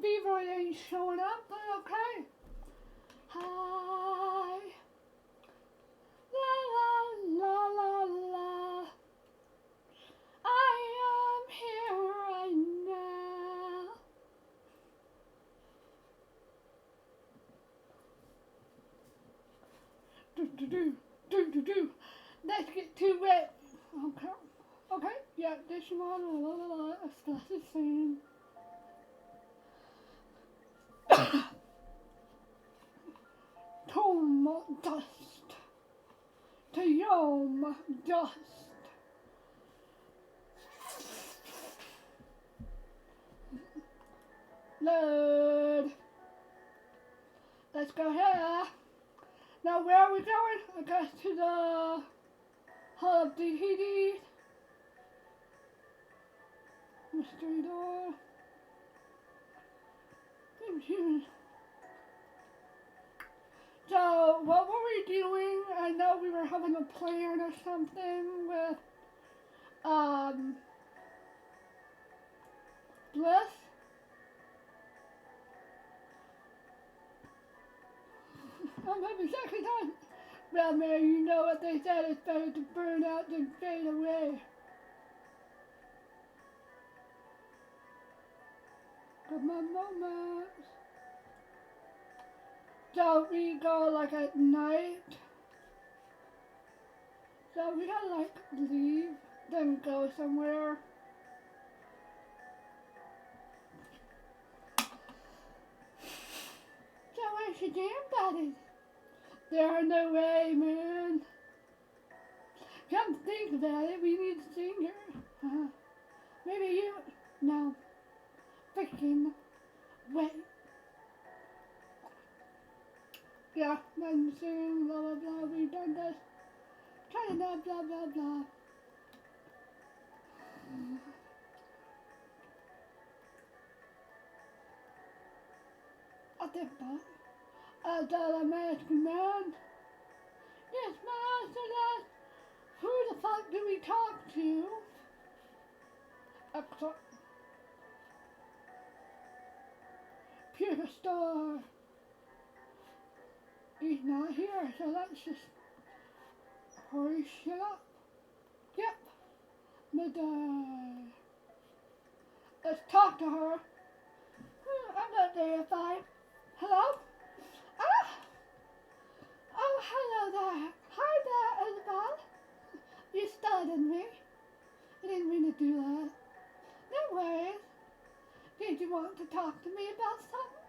beaver ain't showing up, but okay. Hi. La la la la la. I am here right now. Do do do do do do. Let's get to it. Okay. Okay. Yeah, this one. La la la. That's the same. Tomb dust to yom dust. Load. Let's go here. Now where are we going? I guess to the Hall of DTD. Mystery door. So, what were we doing? I know we were having a plan or something with, Bliss. Oh, maybe second time. Well, man, you know what they said, it's better to burn out than fade away. Come on, moments. So we go like at night. So we gotta like leave, then go somewhere. So where's your jam buddies? There no way, man. Come think about it, we need a singer. Maybe you, no. Freaking wait. Yeah, then soon, blah blah blah, we've done this. Trying to blah blah blah blah. I think that. The American man. Yes, Master, who the fuck do we talk to? Excellent. Purgatory. He's not here, so let's just hurry shit up. Yep. Midday. Let's talk to her. I'm not verified. Hello? Ah! Oh, hello there. Hi there, Isabel. You startled me. I didn't mean to do that. No worries. Did you want to talk to me about something?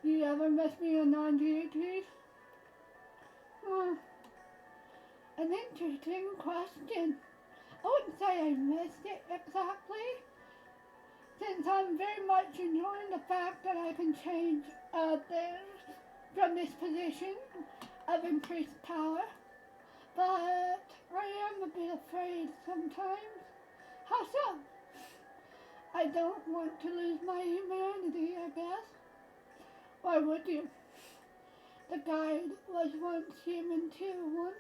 You ever miss me in 98? An interesting question. I wouldn't say I missed it exactly, since I'm very much enjoying the fact that I can change things from this position of increased power, but I am a bit afraid sometimes. How so? I don't want to lose my humanity, I guess. Why would you? The guide was once human too, once.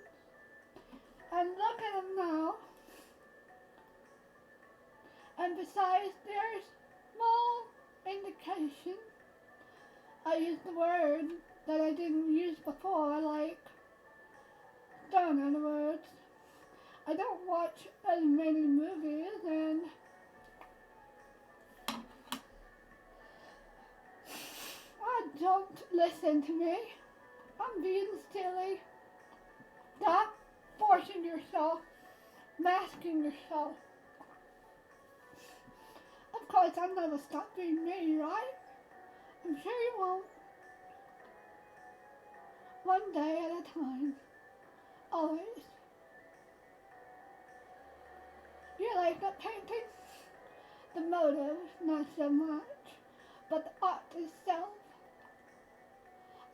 And look at him now. And besides, there's small indication. I used the word that I didn't use before, like, done, in other words. I don't watch as many movies, and don't listen to me. I'm being silly. Stop forcing yourself, masking yourself. Of course, I'll never stop being me, right? I'm sure you won't. One day at a time. Always. You like that painting? The motive, not so much, but the art itself.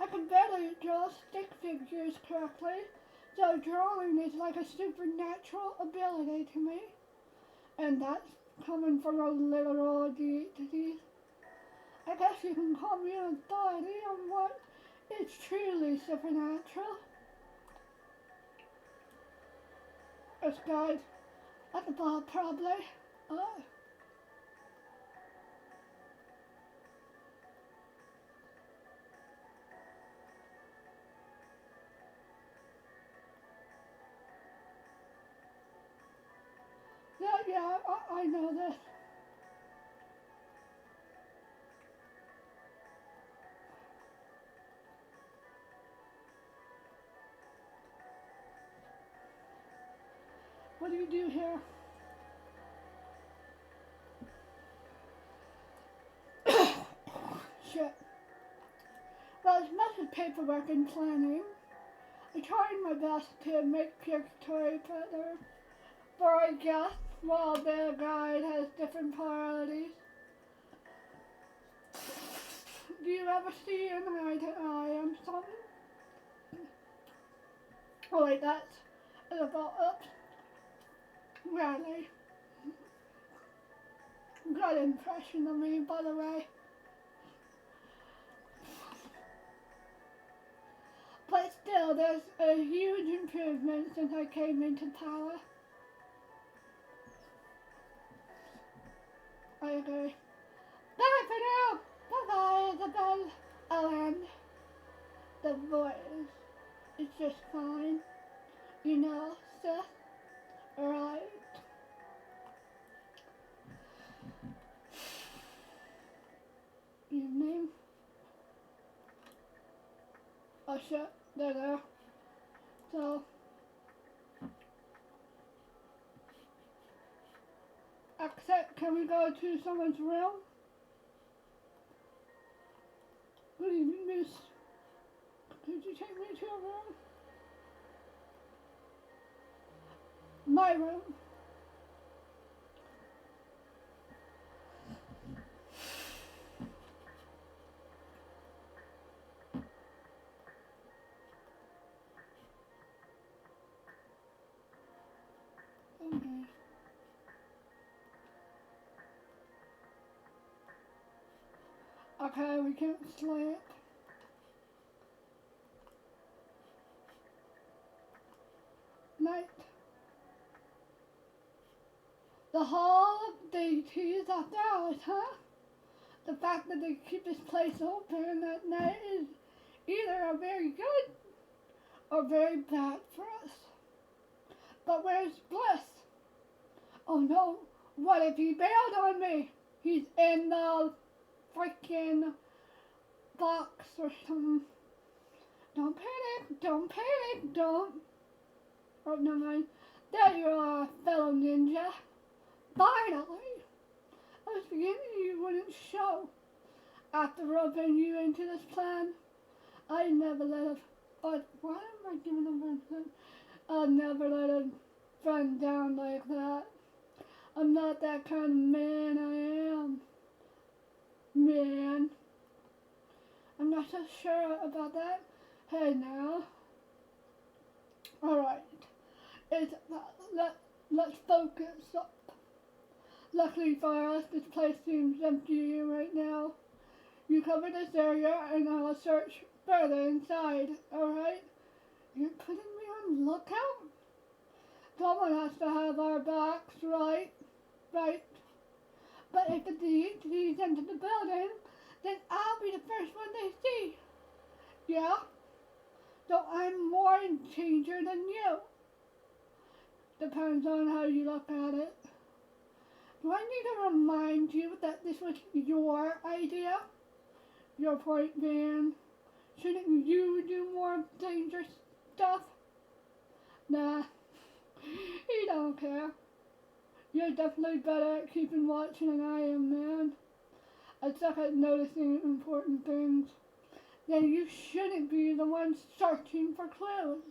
I can barely draw stick figures correctly, so drawing is like a supernatural ability to me. And that's coming from a literal deity. I guess you can call me an authority on what is truly supernatural. As guide, At the ball, probably. Oh. Yeah, I know this. What do you do here? Shit. Well, it's mostly paperwork and planning. I tried my best to make Purgatory better, but I guess while their guide has different priorities. Do you ever see an eye to eye on something? Oh wait, that's about oops. Rarely. Good impression of me, by the way. But still, there's a huge improvement since I came into power. I agree. Bye for now! Bye-bye, Isabel. Oh, and the voice is just fine. You know, Seth? Right. Evening. Oh shit, they're there. So, except, can we go to someone's room? Good evening, miss. Could you take me to a room? My room. Okay. Okay, we can't sleep. Night. The whole day tease after hours, huh? The fact that they keep this place open at night is either a very good or very bad for us. But where's Bliss? Oh no, what if he bailed on me? He's in the freaking box or something. Don't panic, don't panic, don't. Oh, never mind. There you are, fellow ninja. Finally! I was beginning you wouldn't show. After roping you into this plan, I never let a... why am I giving them a... I'll never let a friend down like that. I'm not that kind of man, I am. Man. I'm not so sure about that. Hey now. Alright. Let's focus up. Luckily for us, this place seems empty right now. You cover this area and I'll search further inside, alright? You're putting me on lookout? Someone has to have our backs, right? Right. But if the thief leads into the building, then I'll be the first one they see. Yeah? So I'm more in danger than you. Depends on how you look at it. Do I need to remind you that this was your idea? Your point being, shouldn't you do more dangerous stuff? Nah, he don't care. You're definitely better at keeping watch than I am, man. I suck at noticing important things. Then you shouldn't be the one searching for clues.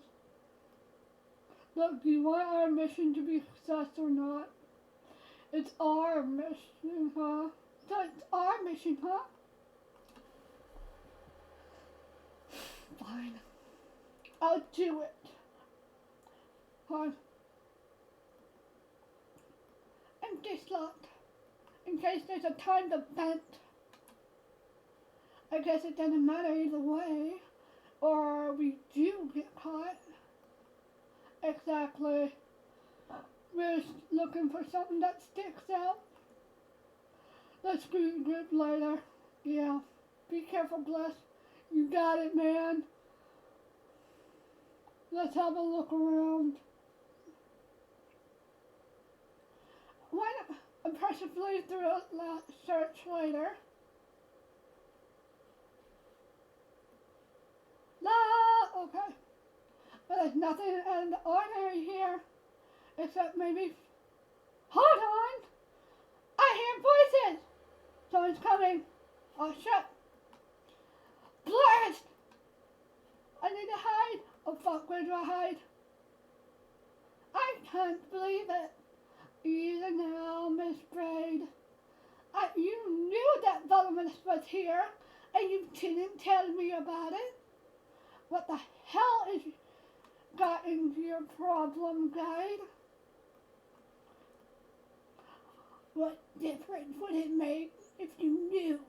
Look, do you want our mission to be a success or not? It's our mission, huh? So it's our mission, huh? Fine. I'll do it. Fine. Empty slot. In case there's a timed event. I guess it doesn't matter either way. Or we do get caught. Exactly. We're looking for something that sticks out. Let's group later. Yeah. Be careful, Bless. You got it, man. Let's have a look around. Why not impressively through a search later? Okay. But there's nothing in the ordinary here. Except maybe... Hold on! I hear voices! Someone's coming. Oh, shit. Blast! I need to hide. Oh, fuck, where do I hide? I can't believe it. Even now, Miss Braid. You knew that Venomous was here, and you didn't tell me about it. What the hell is got into your problem, guide? What difference would it make if you knew?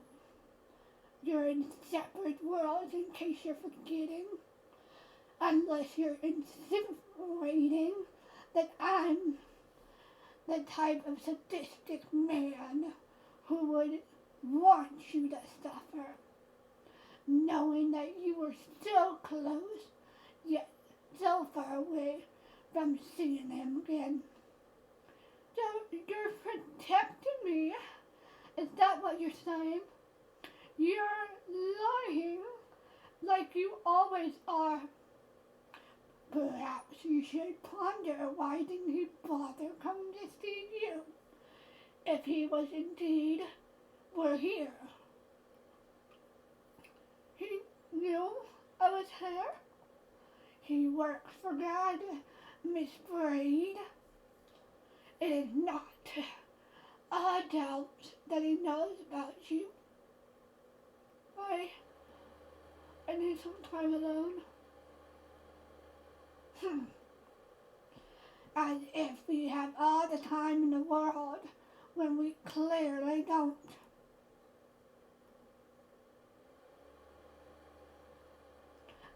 You're in separate worlds in case you're forgetting. Unless you're insinuating that I'm the type of sadistic man who would want you to suffer, knowing that you were so close, yet so far away from seeing him again. So you're protecting me? Is that what you're saying? You're lying like you always are. Perhaps you should ponder why didn't he bother coming to see you, if he was indeed were here. He knew I was here. He works for God, Miss Braid. It is not a doubt that he knows about you. I need some time alone. As if we have all the time in the world when we clearly don't.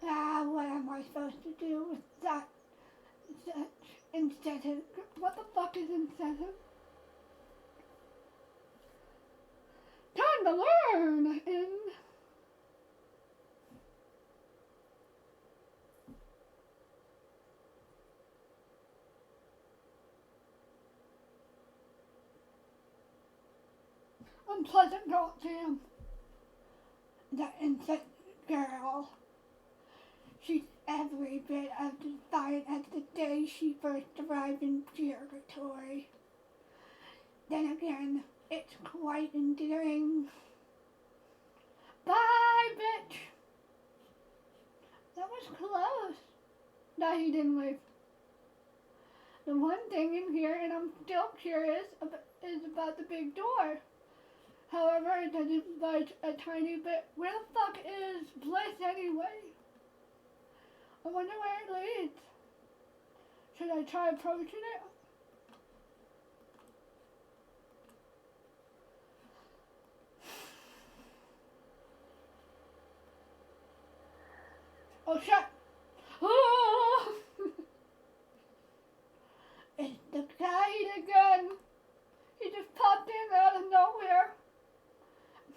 What am I supposed to do with that incentive? What the fuck is incentive? Time to learn in unpleasant girl Jam. That insect girl. She's every bit as defiant as the day she first arrived in Purgatory. Then again, it's quite endearing. Bye, bitch! That was close. No, he didn't leave. The one thing in here, and I'm still curious, is about the big door. However, it doesn't budge a tiny bit. Where the fuck is Bliss anyway? I wonder where it leads. Should I try approaching it? Oh shit! Oh! It's the guide again! He just popped in out of nowhere.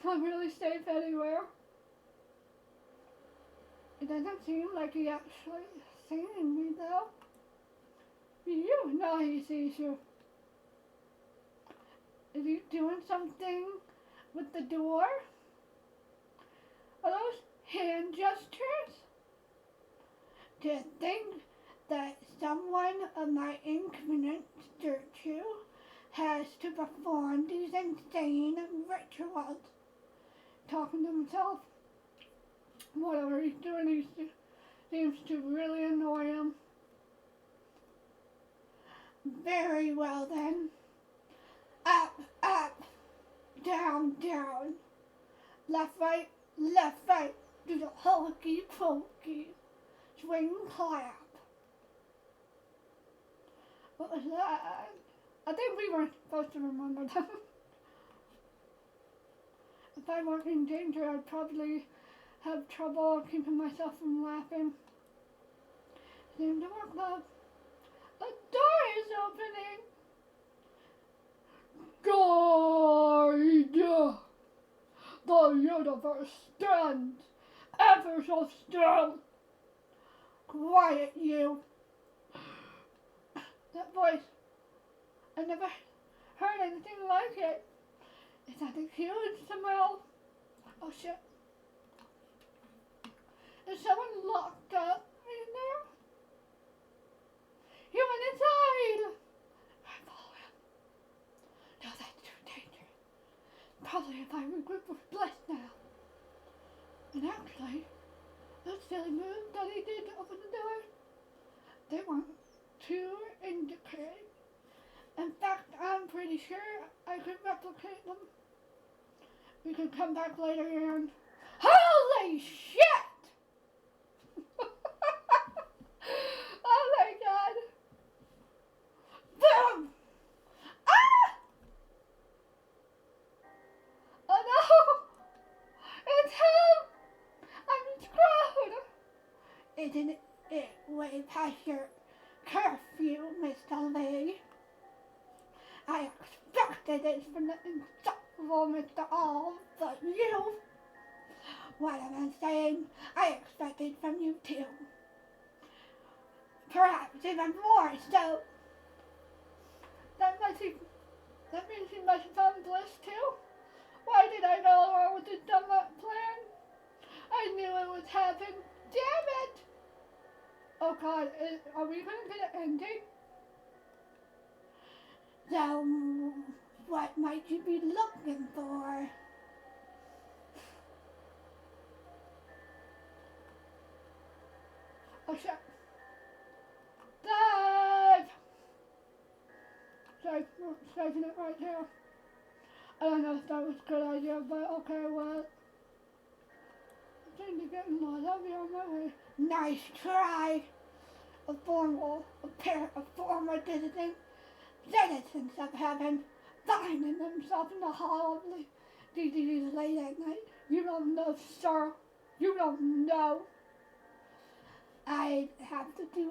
I'm not really safe anywhere. It doesn't seem like he actually seen me though. You know he sees you. Is he doing something with the door? Are those hand gestures? To think that someone of my infinite virtue has to perform these insane rituals. Talking to himself. Whatever he's doing, he seems to really annoy him. Very well then. Up, up, down, down. Left, right, do the hokey pokey. Swing clap. What was that? I think we weren't supposed to remember that. If I weren't in danger, I'd probably have trouble keeping myself from laughing. Seemed to work though. A door is opening. Guide. The universe stands ever so still. Quiet, you. That voice, I never heard anything like it. Is that a huge smell? Oh shit. Is someone locked up in there? He went inside! I follow him. No, that's too dangerous. Probably if I regroup with Bliss now. And actually, those silly moves that he did to open the door, they weren't too indicate. In fact, I'm pretty sure I could replicate them. We could come back later and... Holy shit! Oh my god! Boom! Ah! Oh no! It's him! I'm screwed! Isn't it way past your curfew, Mr. Lee? I expected it from the insufferable Mr. All, but you... What am I saying? I expected from you too. Perhaps even more so. That means he must have found Bliss too? Why did I go along with this dumb plan? I knew it was happening. Damn it! Oh god, are we gonna get an ending? So, what might you be looking for? Oh shit. Dive! Sorry, we're saving it right here. I don't know if that was a good idea, but okay, well. I seem to get in laws. I'll be on my way. Nice try! A former citizens of heaven finding themselves in the hall of the DDs late at night. You don't know, sir. You don't know. I have to be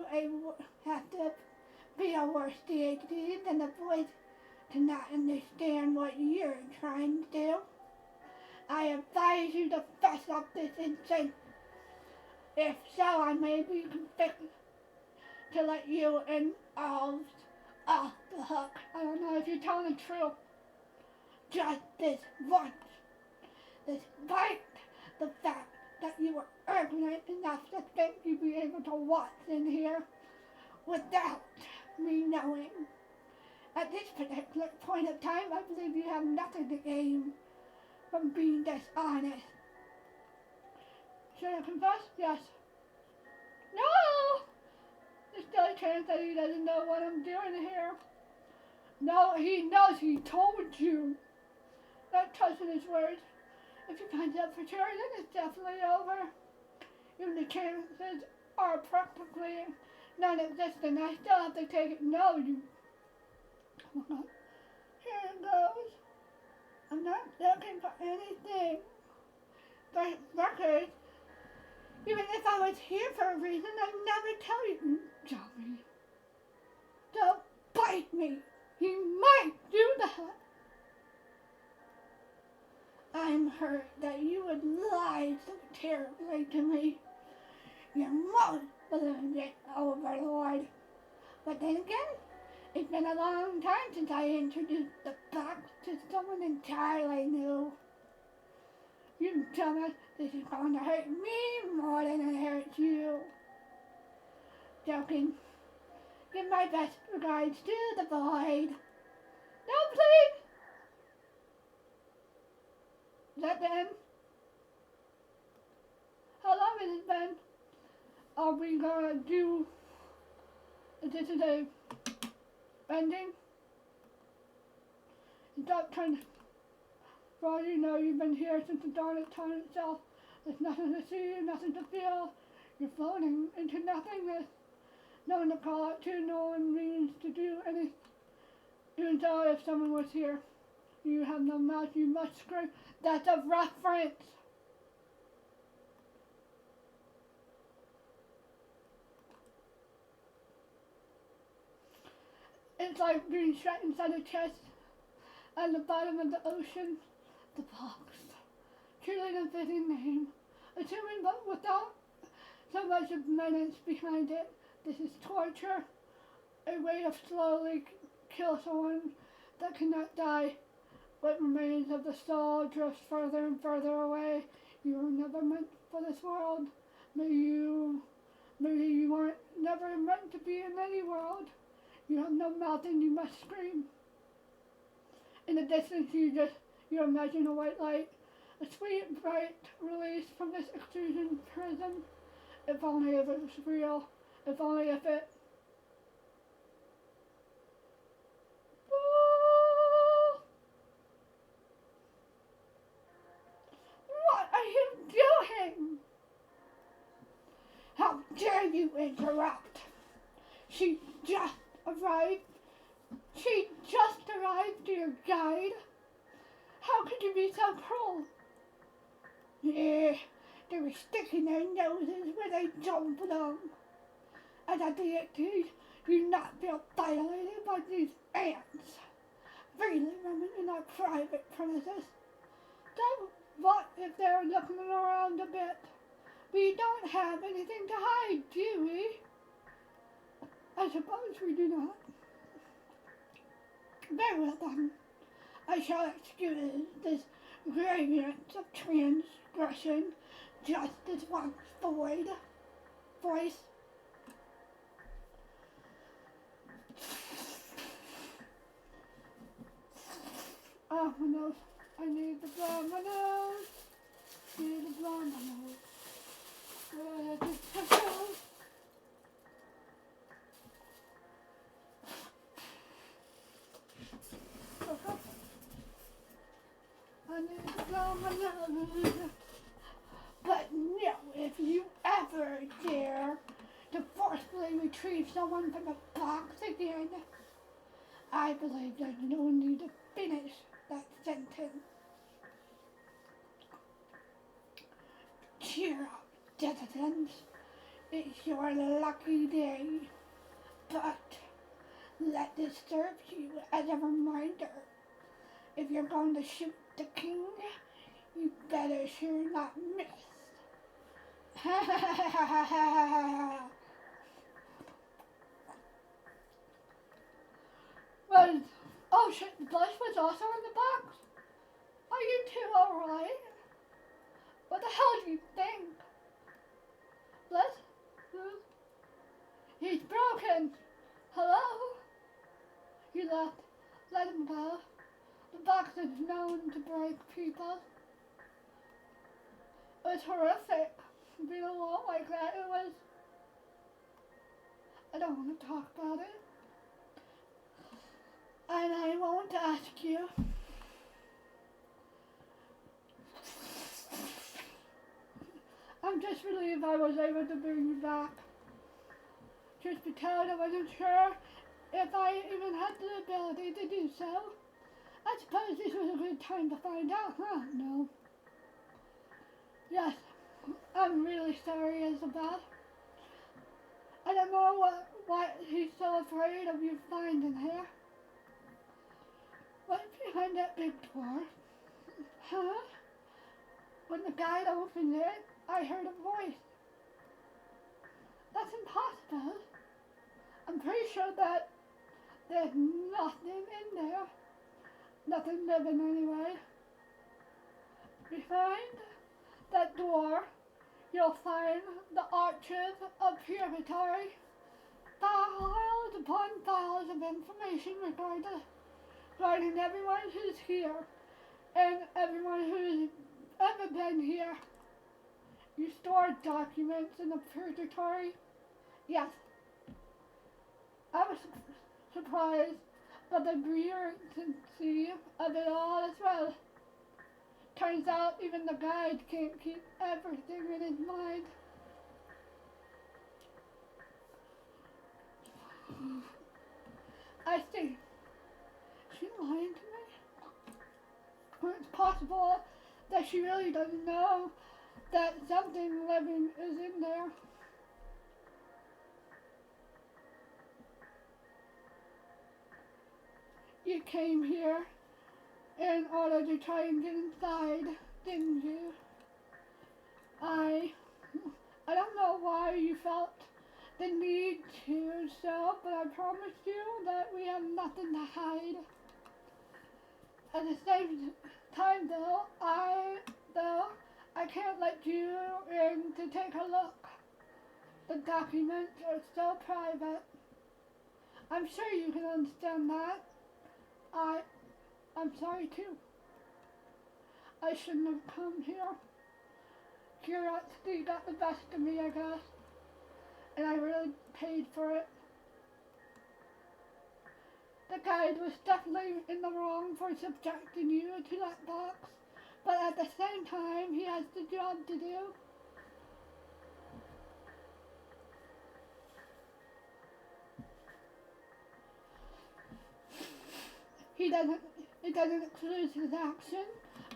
a worse DHD than a voice to not understand what you're trying to do. I advise you to fess up this insane. If so, I may be convicted to let you and all off the hook. I don't know if you're telling the truth. Just this once. Despite the fact that you were ignorant enough to think you'd be able to waltz in here without me knowing. At this particular point of time, I believe you have nothing to gain from being dishonest. Should I confess? Yes. No! There's still a chance that he doesn't know what I'm doing here. No, he knows. He told you. Not trusting his words. If he finds out for sure, then it's definitely over. Even the chances are practically non-existent. I still have to take it. No, you... Come on. Here it goes. I'm not looking for anything. The record. Even if I was here for a reason, I'd never tell you, Johnny. Don't bite me. He might do that. I'm hurt that you would lie so terribly to me. You're most brilliant, Overlord. But then again, it's been a long time since I introduced the fact to someone entirely new. You dumbass, this is going to hurt me more than it hurts you. Joking. Give my best regards to the void. No, please! Is that the end? How long has it been? Are we gonna do... This is a ending? Stop trying to... For all you know, you've been here since the dawn of time itself. There's nothing to see, nothing to feel. You're floating into nothingness. No one to call out to, no one means to do anything. Even so, if someone was here, you have no mouth, you must scream. That's a reference. It's like being shut inside a chest at the bottom of the ocean. The box. Truly a fitting name. Assuming but without so much of menace behind it. This is torture. A way to slowly kill someone that cannot die. What remains of the soul drifts further and further away. You were never meant for this world. Maybe you weren't never meant to be in any world. You have no mouth and you must scream. In the distance you imagine a white light. A sweet, bright release from this exclusion prison. If only if it was real. If only if it... What are you doing? How dare you interrupt? She just arrived, dear guide. How could you be so cruel? Yeah, they were sticking their noses where they don't belong. And I dare you not feel violated by these ants. Freely roaming in our private premises. What if they're looking around a bit? We don't have anything to hide, do we? I suppose we do not. Very well then. I shall excuse this grievance of transgression, justice once voice. Oh, my nose. I need to blow my nose. Need to blow my nose. I need to blow my nose. But no, if you ever dare to forcefully retrieve someone from the box again, I believe there's no need to finish that sentence. Cheer up, citizens. It's your lucky day. But let this serve you as a reminder. If you're going to shoot the king, you better sure not miss. Well, oh shit, Blush was also in the box? Are you two alright? What the hell do you think? Blush? He's broken. Hello? He left. Let him go. The box is known to break people. It was horrific. Being alone like that, it was... I don't want to talk about it. And I won't ask you. I'm just relieved I was able to bring you back. Just because I wasn't sure if I even had the ability to do so. I suppose this was a good time to find out, huh? No. Yes, I'm really sorry, Isabel. I don't know what he's so afraid of you finding here. What's behind that big door? Huh? When the guide opened it, I heard a voice. That's impossible. I'm pretty sure that there's nothing in there. Nothing living anyway. Behind that door, you'll find the archive of Purgatory. Files upon files of information regarding everyone who's here and everyone who's ever been here. You store documents in the Purgatory? Yes. I was surprised by the brilliancy of it all as well. Turns out even the guide can't keep everything in his mind. I see. She lying to me? Or it's possible that she really doesn't know that something living is in there. You came here in order to try and get inside, didn't you? I I don't know why you felt the need to so, but I promise you that we have nothing to hide. At the same time I can't let you in to take a look. The documents are so private. I'm sure you can understand that. I'm sorry too. I shouldn't have come here. Curiosity got the best of me, I guess. And I really paid for it. The guide was definitely in the wrong for subjecting you to that box, but at the same time, he has the job to do. It doesn't excuse his action,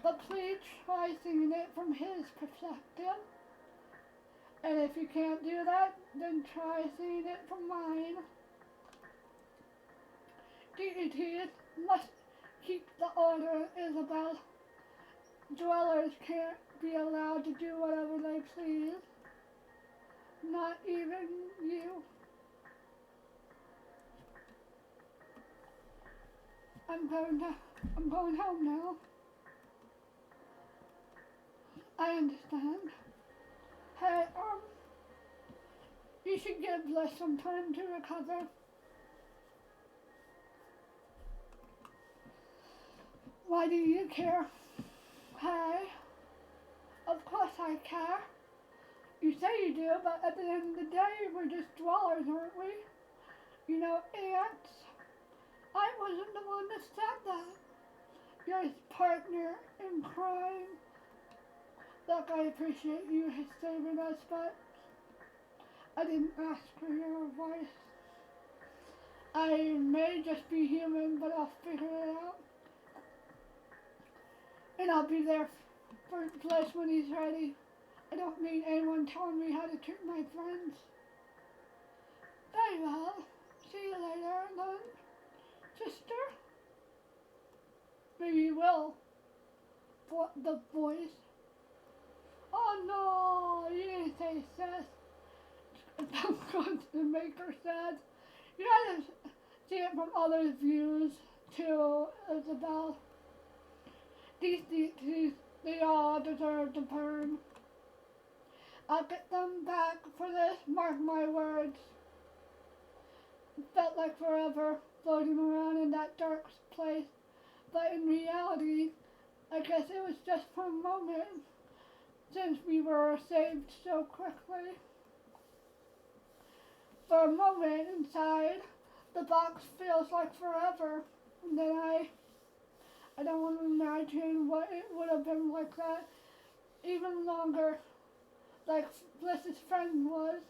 but please try seeing it from his perspective. And if you can't do that, then try seeing it from mine. Deities must keep the order, Isabel. Dwellers can't be allowed to do whatever they please. Not even you. I'm going home now. I understand. Hey, you should give Bliss some time to recover. Why do you care? Hey, of course I care. You say you do, but at the end of the day, we're just dwellers, aren't we? You know, ants. I wasn't the one that said that. You're his partner in crime. Look, I appreciate you saving us, but I didn't ask for your advice. I may just be human, but I'll figure it out. And I'll be there for Bliss when he's ready. I don't need anyone telling me how to treat my friends. Very well. See you later, then, sister. Maybe you will. For the voice. Oh no, you didn't say sis. Don't go to the maker sad. You gotta see it from other views too, Isabel. These deities, they all deserve to burn. I'll get them back for this, mark my words. It felt like forever floating around in that dark place, but in reality, I guess it was just for a moment, since we were saved so quickly. For a moment inside, the box feels like forever, and then I don't want to imagine what it would have been like that, even longer, like Bliss's friend was.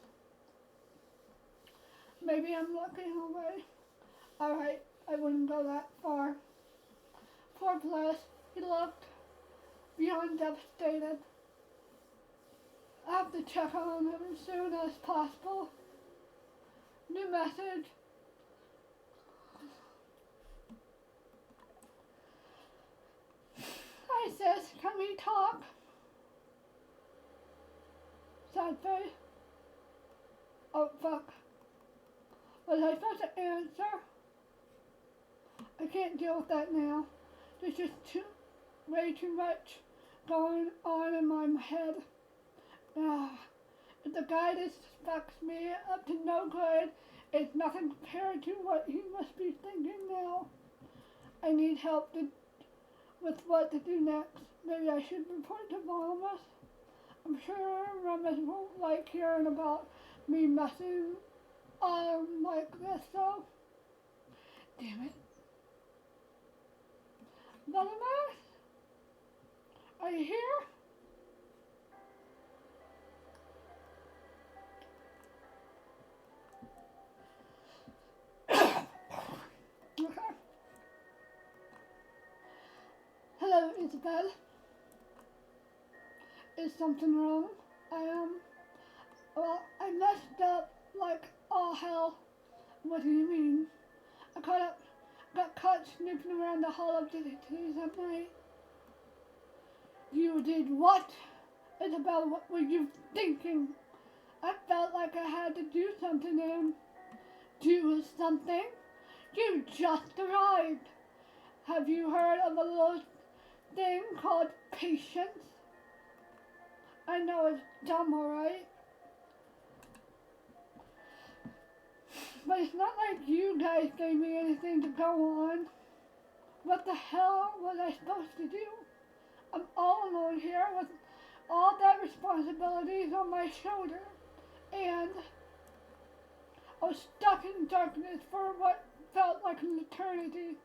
Maybe I'm looking away. Alright, I wouldn't go that far. Poor Bliss, he looked beyond devastated. I have to check on him as soon as possible. New message. Hi sis, can we talk? Sad face. Oh fuck. Was I supposed to answer? I can't deal with that now. There's just way too much going on in my head. If the guy that suspects me up to no good, it's nothing compared to what he must be thinking now. I need help with what to do next. Maybe I should report to Mama's. I'm sure Ramesh won't like hearing about me messing like this, so. Damn it. Valdemar? Are you here? Okay. Hello, Isabel. Is something wrong? Well, I messed up like all hell. What do you mean? I caught up got caught snooping around the Hall of Deities at night. You did what? Isabel, what were you thinking? I felt like I had to do something and do something? You just arrived. Have you heard of a little thing called patience? I know it's dumb, alright? But it's not like you guys gave me anything to go on. What the hell was I supposed to do? I'm all alone here with all that responsibilities on my shoulder. And I was stuck in darkness for what felt like an eternity.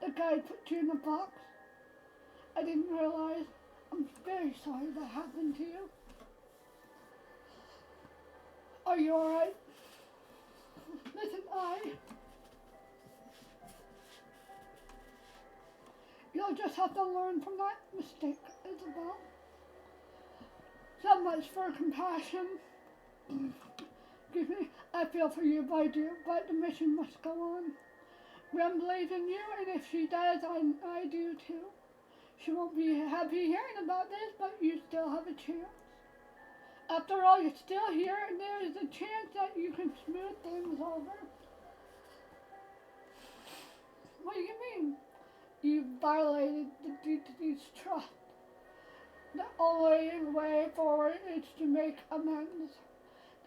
The guy put you in the box. I didn't realize. I'm very sorry that happened to you. Are you alright? Listen, you'll just have to learn from that mistake, Isabel. So much for compassion. Excuse me, I feel for you, my dear, but the mission must go on. Rem believes in you, and if she does, I do too. She won't be happy hearing about this, but you still have a chance. After all, you're still here, and there is a chance that you can smooth things over. What do you mean? You violated the deity's trust. The only way forward is to make amends.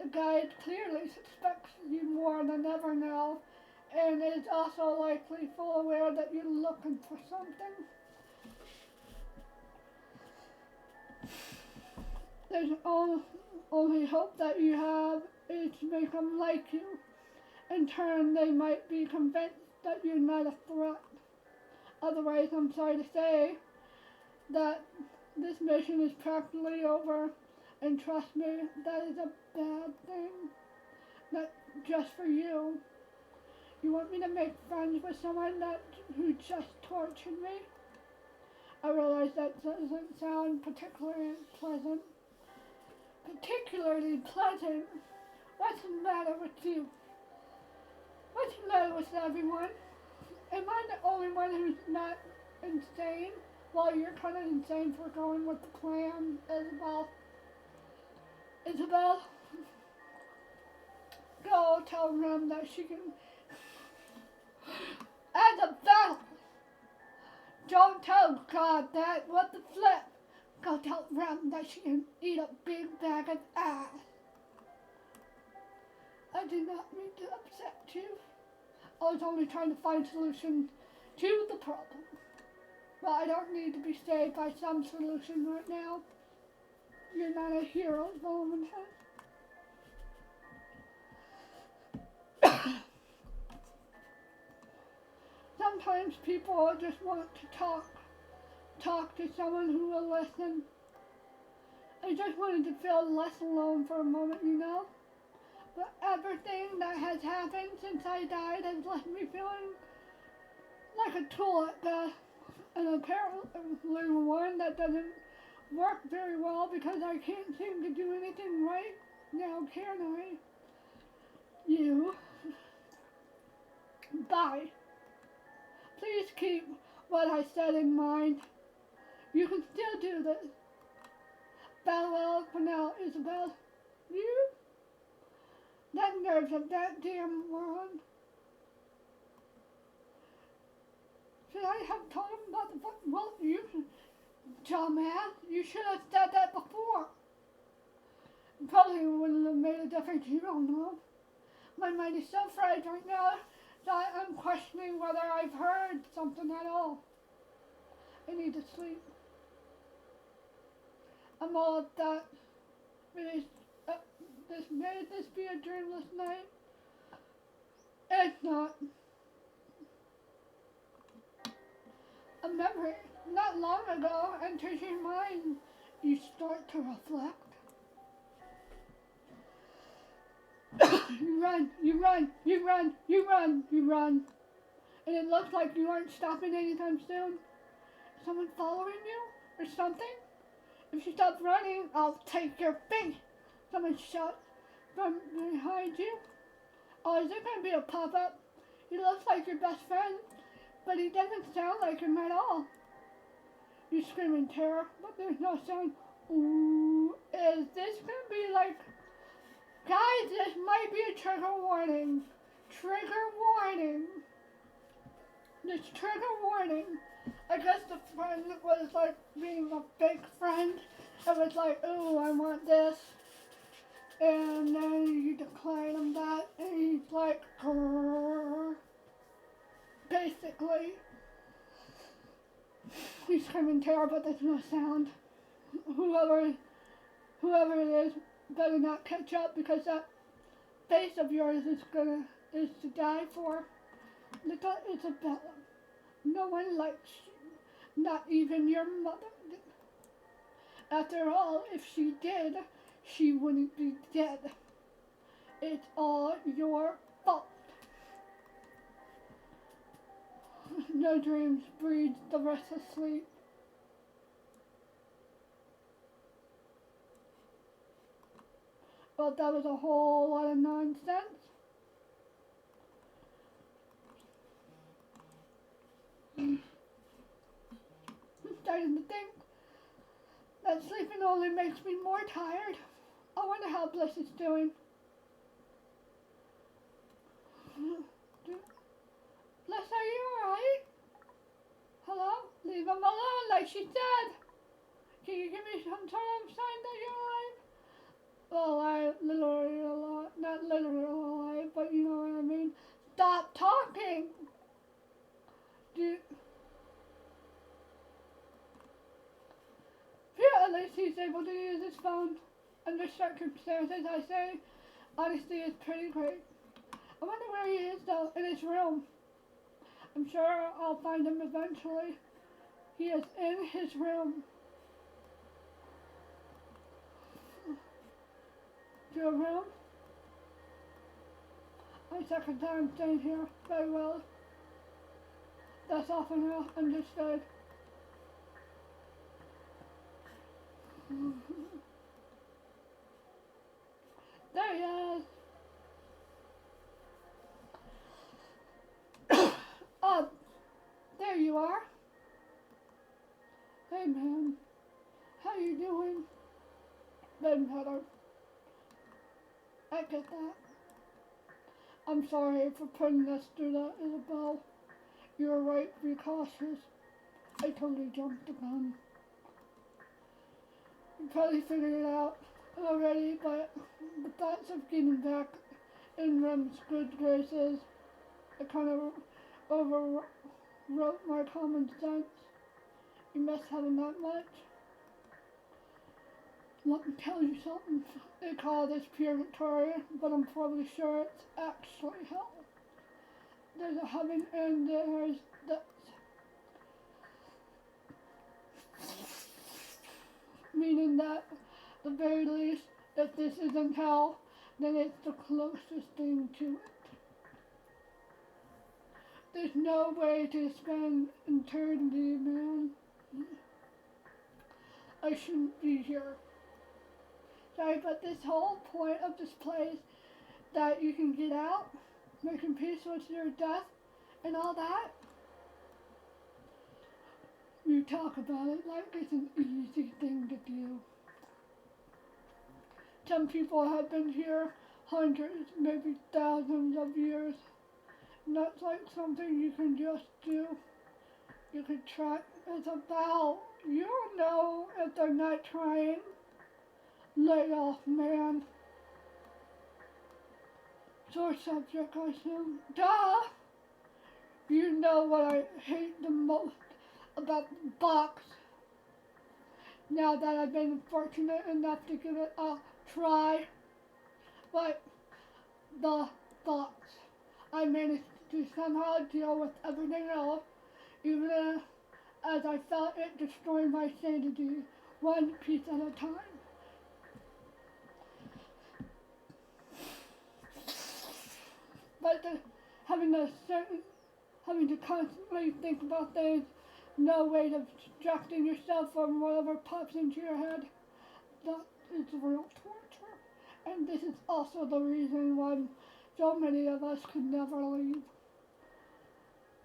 The guide clearly suspects you more than ever now, and is also likely full aware that you're looking for something. There's only hope that you have is to make them like you. In turn, they might be convinced that you're not a threat. Otherwise, I'm sorry to say that this mission is practically over, and trust me, that is a bad thing. Not just for you. You want me to make friends with someone who just tortured me? I realize that doesn't sound particularly pleasant. What's the matter with you? What's the matter with everyone? Am I the only one who's not insane? Well, you're kind of insane for going with the plan, Isabel. Isabel, go tell Rem that she can... Isabel! Don't tell God that. What the flip? Go tell Rem that she can eat a big bag of ass. I did not mean to upset you. I was only trying to find solutions to the problem. But I don't need to be saved by some solution right now. You're not a hero, the woman says. Sometimes people just want to talk to someone who will listen. I just wanted to feel less alone for a moment, you know? But everything that has happened since I died has left me feeling like a tool at best. And apparently one that doesn't work very well because I can't seem to do anything right now, can I? You. Bye. Please keep what I said in mind. You can still do this. Farewell for now, Isabel. You? That nerves of that damn moron. Should I have told him about the book? Well, you, dumbass, you should have said that before. Probably wouldn't have made a difference, you don't know. My mind is so fried right now that I'm questioning whether I've heard something at all. I need to sleep. I'm all of that. May this be a dreamless night? It's not. A memory not long ago enters your mind. You start to reflect. You run, you run, you run, you run, you run. And it looks like you aren't stopping anytime soon. Is someone following you or something? If you stop running, I'll take your face. Someone shouts from behind you. Oh, is it gonna be a pop-up? He looks like your best friend, but he doesn't sound like him at all. You scream in terror, but there's no sound. Ooh, is this gonna be like... Guys, this might be a trigger warning. Trigger warning. This trigger warning. I guess the friend was like being a fake friend. It was like, ooh, I want this. And then you decline him that, and he's like, grrr. Basically. He's screaming terror, but there's no sound. Whoever it is, better not catch up, because that face of yours is to die for. Little Isabella, no one likes you, not even your mother. After all, if she did, she wouldn't be dead. It's all your fault. No dreams breeds the restless sleep. Well, that was a whole lot of nonsense. I'm starting to think that sleeping only makes me more tired. I wonder how Bliss is doing. Bliss, are you alright? Hello? Leave him alone, like she said. Can you give me some sort of sign that you're alive? Well, I literally alive. Not literally alive, but you know what I mean. Stop talking! At least he's able to use his phone. Under circumstances, I say, honesty is pretty great. I wonder where he is, though, in his room. I'm sure I'll find him eventually. He is in his room. Your room? My second time staying here. Very well. That's often understood. There he is. Oh, there you are. Hey man, how you doing? Been better. I get that. I'm sorry for putting us through that, Isabel. You're right, be cautious. I totally jumped the gun. You probably figured it out already, but the thoughts of getting back in Rem's good graces, I kind of overwrote my common sense. You must have that much. Let me tell you something. They call this Purgatory, but I'm probably sure it's actually hell. There's a heaven and there's this. Meaning that, at the very least, if this isn't hell, then it's the closest thing to it. There's no way to spend eternity, man. I shouldn't be here. Sorry, but this whole point of this place, that you can get out, making peace with your death, and all that, you talk about it like it's an easy thing to do. Some people have been here hundreds, maybe thousands of years. And that's like something you can just do. You can try. It's about, you don't know if they're not trying. Lay off, man. Sore subject, I assume. Duh! You know what I hate the most about the box. Now that I've been fortunate enough to give it a try. But the box. I managed to somehow deal with everything else, even as I felt it destroy my sanity, one piece at a time. But having to constantly think about things, no way of distracting yourself from whatever pops into your head, that is real torture. And this is also the reason why So many of us could never leave.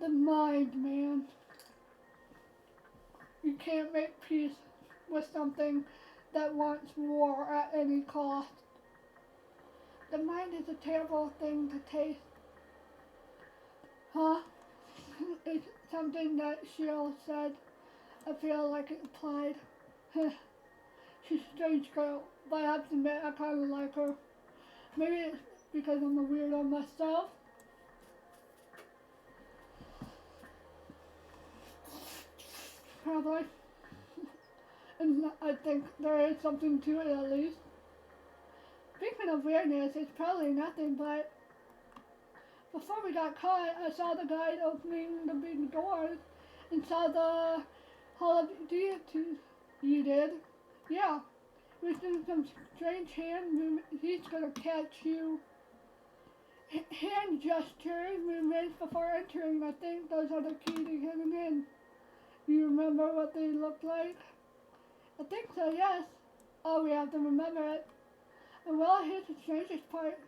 The mind, man. You can't make peace with something that wants war at any cost. The mind is a terrible thing to taste. Huh? It's something that Cheryl said. I feel like it applied. She's a strange girl, but I have to admit I kind of like her. Maybe it's because I'm a weirdo myself. Probably. And I think there is something to it at least. Speaking of weirdness, it's probably nothing, but before we got caught, I saw the guide opening the big doors and saw the Hall of Deities. You did? Yeah. He was doing some strange hand movement. He's gonna catch you. Hand gestures, movements before entering. I think those are the key to getting in. Do you remember what they looked like? I think so, yes. Oh, we have to remember it. And well, here's the strangest part.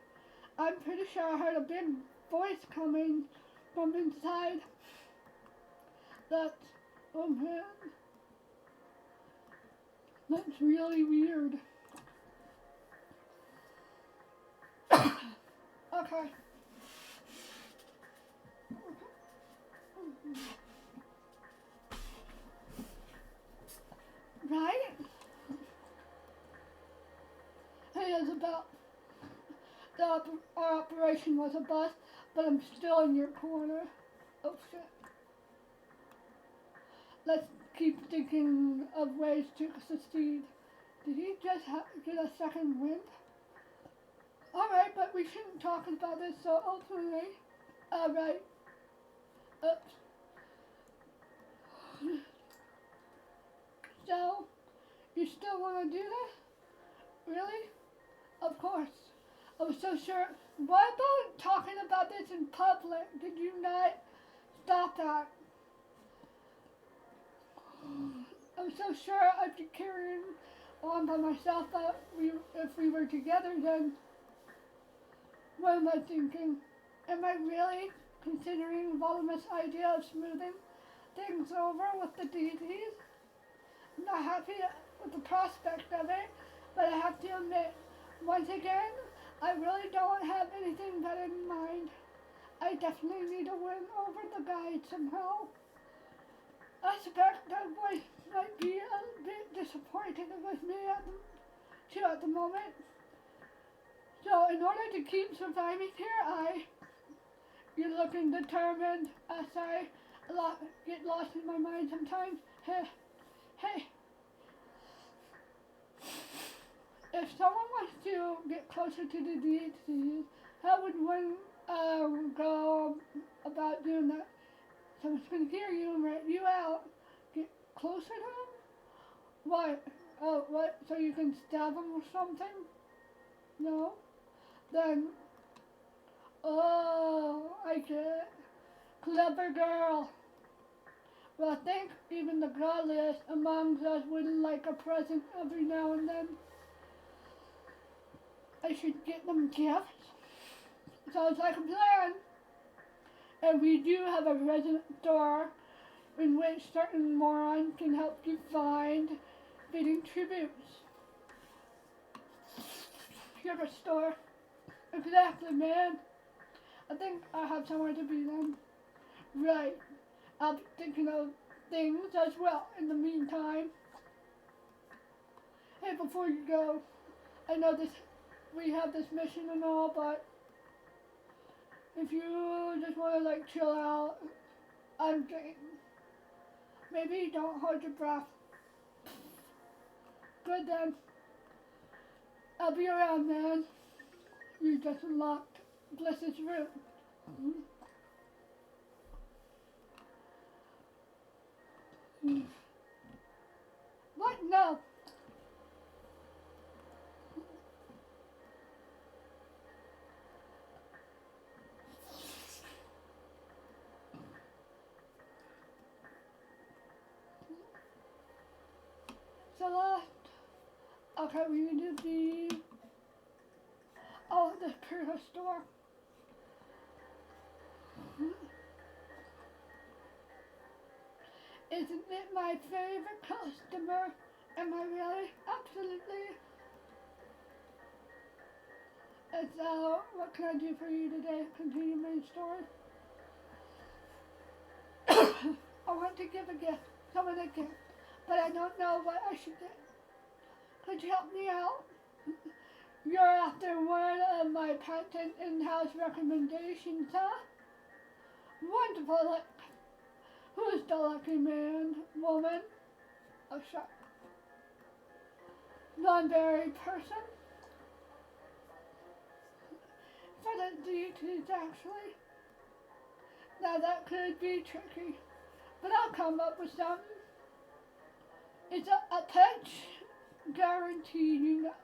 I'm pretty sure I heard a big voice coming from inside. That's, oh man. That's really weird. Okay. Right? Hey, Isabel. Our operation was a bust, but I'm still in your corner. Oh shit. Let's keep thinking of ways to succeed. Did he just get a second wind? Alright, but we shouldn't talk about this so openly. Alright. Oops. So, you still want to do this? Really? Of course. I was so sure. What about talking about this in public? Did you not stop that? I was so sure I'd be carrying on by myself, but if we were together, then what am I thinking? Am I really considering Volomus' idea of smoothing things over with the deities? I'm not happy with the prospect of it, but I have to admit, once again, I really don't have anything better in mind. I definitely need to win over the guide somehow. I suspect that boy might be a bit disappointed with me at the moment. So in order to keep surviving here, you're looking determined. Sorry, get lost in my mind sometimes. Hey. If someone wants to get closer to the deities, how would one go about doing that? Someone's gonna hear you and rat you out. Get closer to them? What? Oh, what? So you can stab them or something? No? Then, oh, I get it. Clever girl. Well, I think even the godliest among us would like a present every now and then. I should get them gifts. Sounds like a plan. And we do have a resident store in which certain morons can help you find fitting tributes. Sugar store. Exactly, man. I think I have somewhere to be then. Right. I'll be thinking of things as well in the meantime. Hey, before you go, I know we have this mission and all, but if you just want to like chill out, I'm game. Maybe don't hold your breath. Good then. I'll be around, man. You just unlocked Bliss's room. What? No. Celeste. Okay, we need to be... Oh, the Purgatory store. Isn't it my favorite customer? Am I really? Absolutely. And so, what can I do for you today? Continue my story. I want to give a gift, someone a gift, but I don't know what I should get. Could you help me out? You're after one of my patent in-house recommendations, huh? Wonderful. Who's the lucky man, woman? Oh, shut. Non-varied person? For the deities, actually. Now that could be tricky, but I'll come up with something. It's a pitch, guaranteed, you know.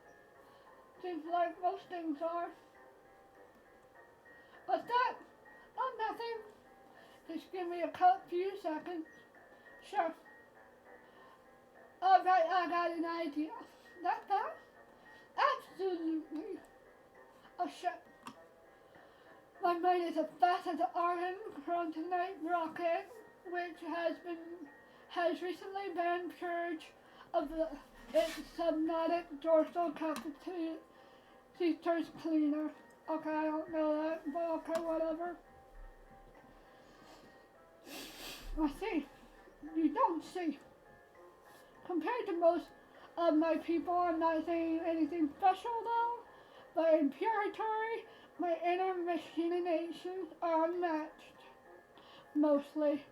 Seems like most things are. What's that? Oh, nothing. Just give me a few seconds. Sure. Alright, I got an idea. That's that? Absolutely. Oh, shit. My mind is as fast as an Argon Crontonite rocket, which has recently been purged of its subnautic dorsal capacitors cleaner. Okay, I don't know that, but okay, whatever. I see. You don't see. Compared to most of my people, I'm not saying anything special though, but in Purgatory, my inner machinations are unmatched. Mostly.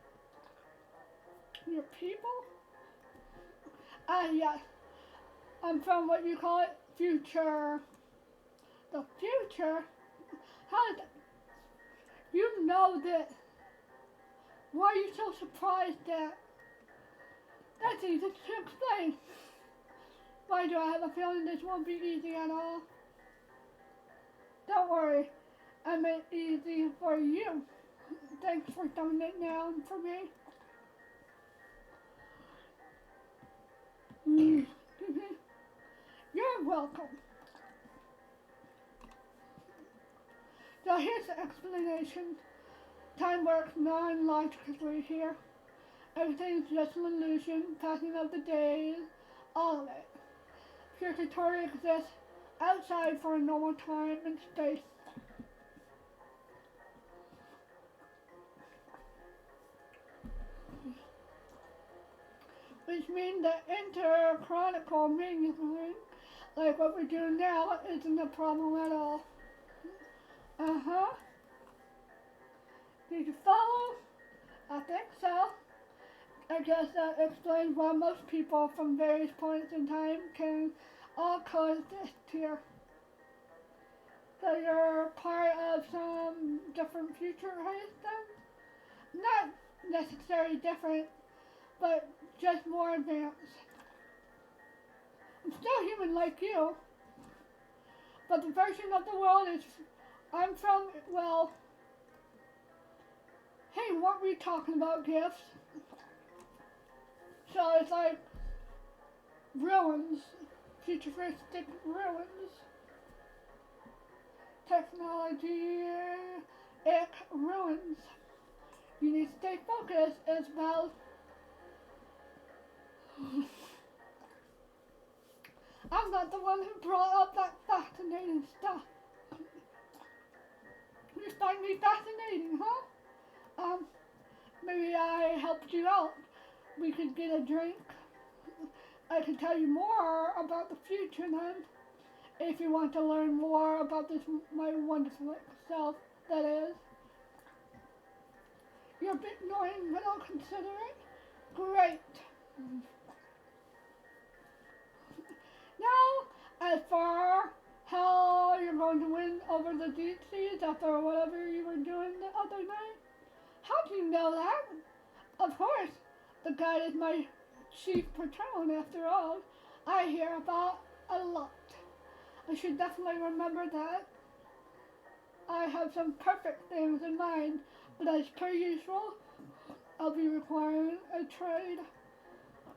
Your people? Ah, yes. I'm from what you call it, future. The future? How did you know this? Why are you so surprised at? That's easy to explain. Why do I have a feeling this won't be easy at all? Don't worry, I made it easy for you. Thanks for dumbing it down for me. You're welcome. So here's the explanation. Time works non-logically here. Everything's just an illusion, passing of the days, all of it. Purgatory exists outside for a normal time and space. Which means that interchronicle mingling, like what we're doing now, isn't a problem at all. Uh-huh. Did you follow? I think so. I guess that explains why most people from various points in time can all coexist here. So you're part of some different future race then? Not necessarily different, but just more advanced. I'm still human like you, but the version of the world I'm from, well, hey, weren't we talking about gifts? So it's like ruins, futuristic ruins, technology, ruins. You need to stay focused, Isabel. I'm not the one who brought up that fascinating stuff. You find me fascinating, huh? Maybe I helped you out. We could get a drink. I can tell you more about the future then, if you want to learn more about this, my wonderful self, that is. You're a bit annoying, but I'll consider it. Great. Now, as for how you're going to win over the deities after whatever you were doing the other night, how do you know that? Of course, the guide is my chief patron after all. I hear about a lot. I should definitely remember that. I have some perfect things in mind, but as per usual, I'll be requiring a trade.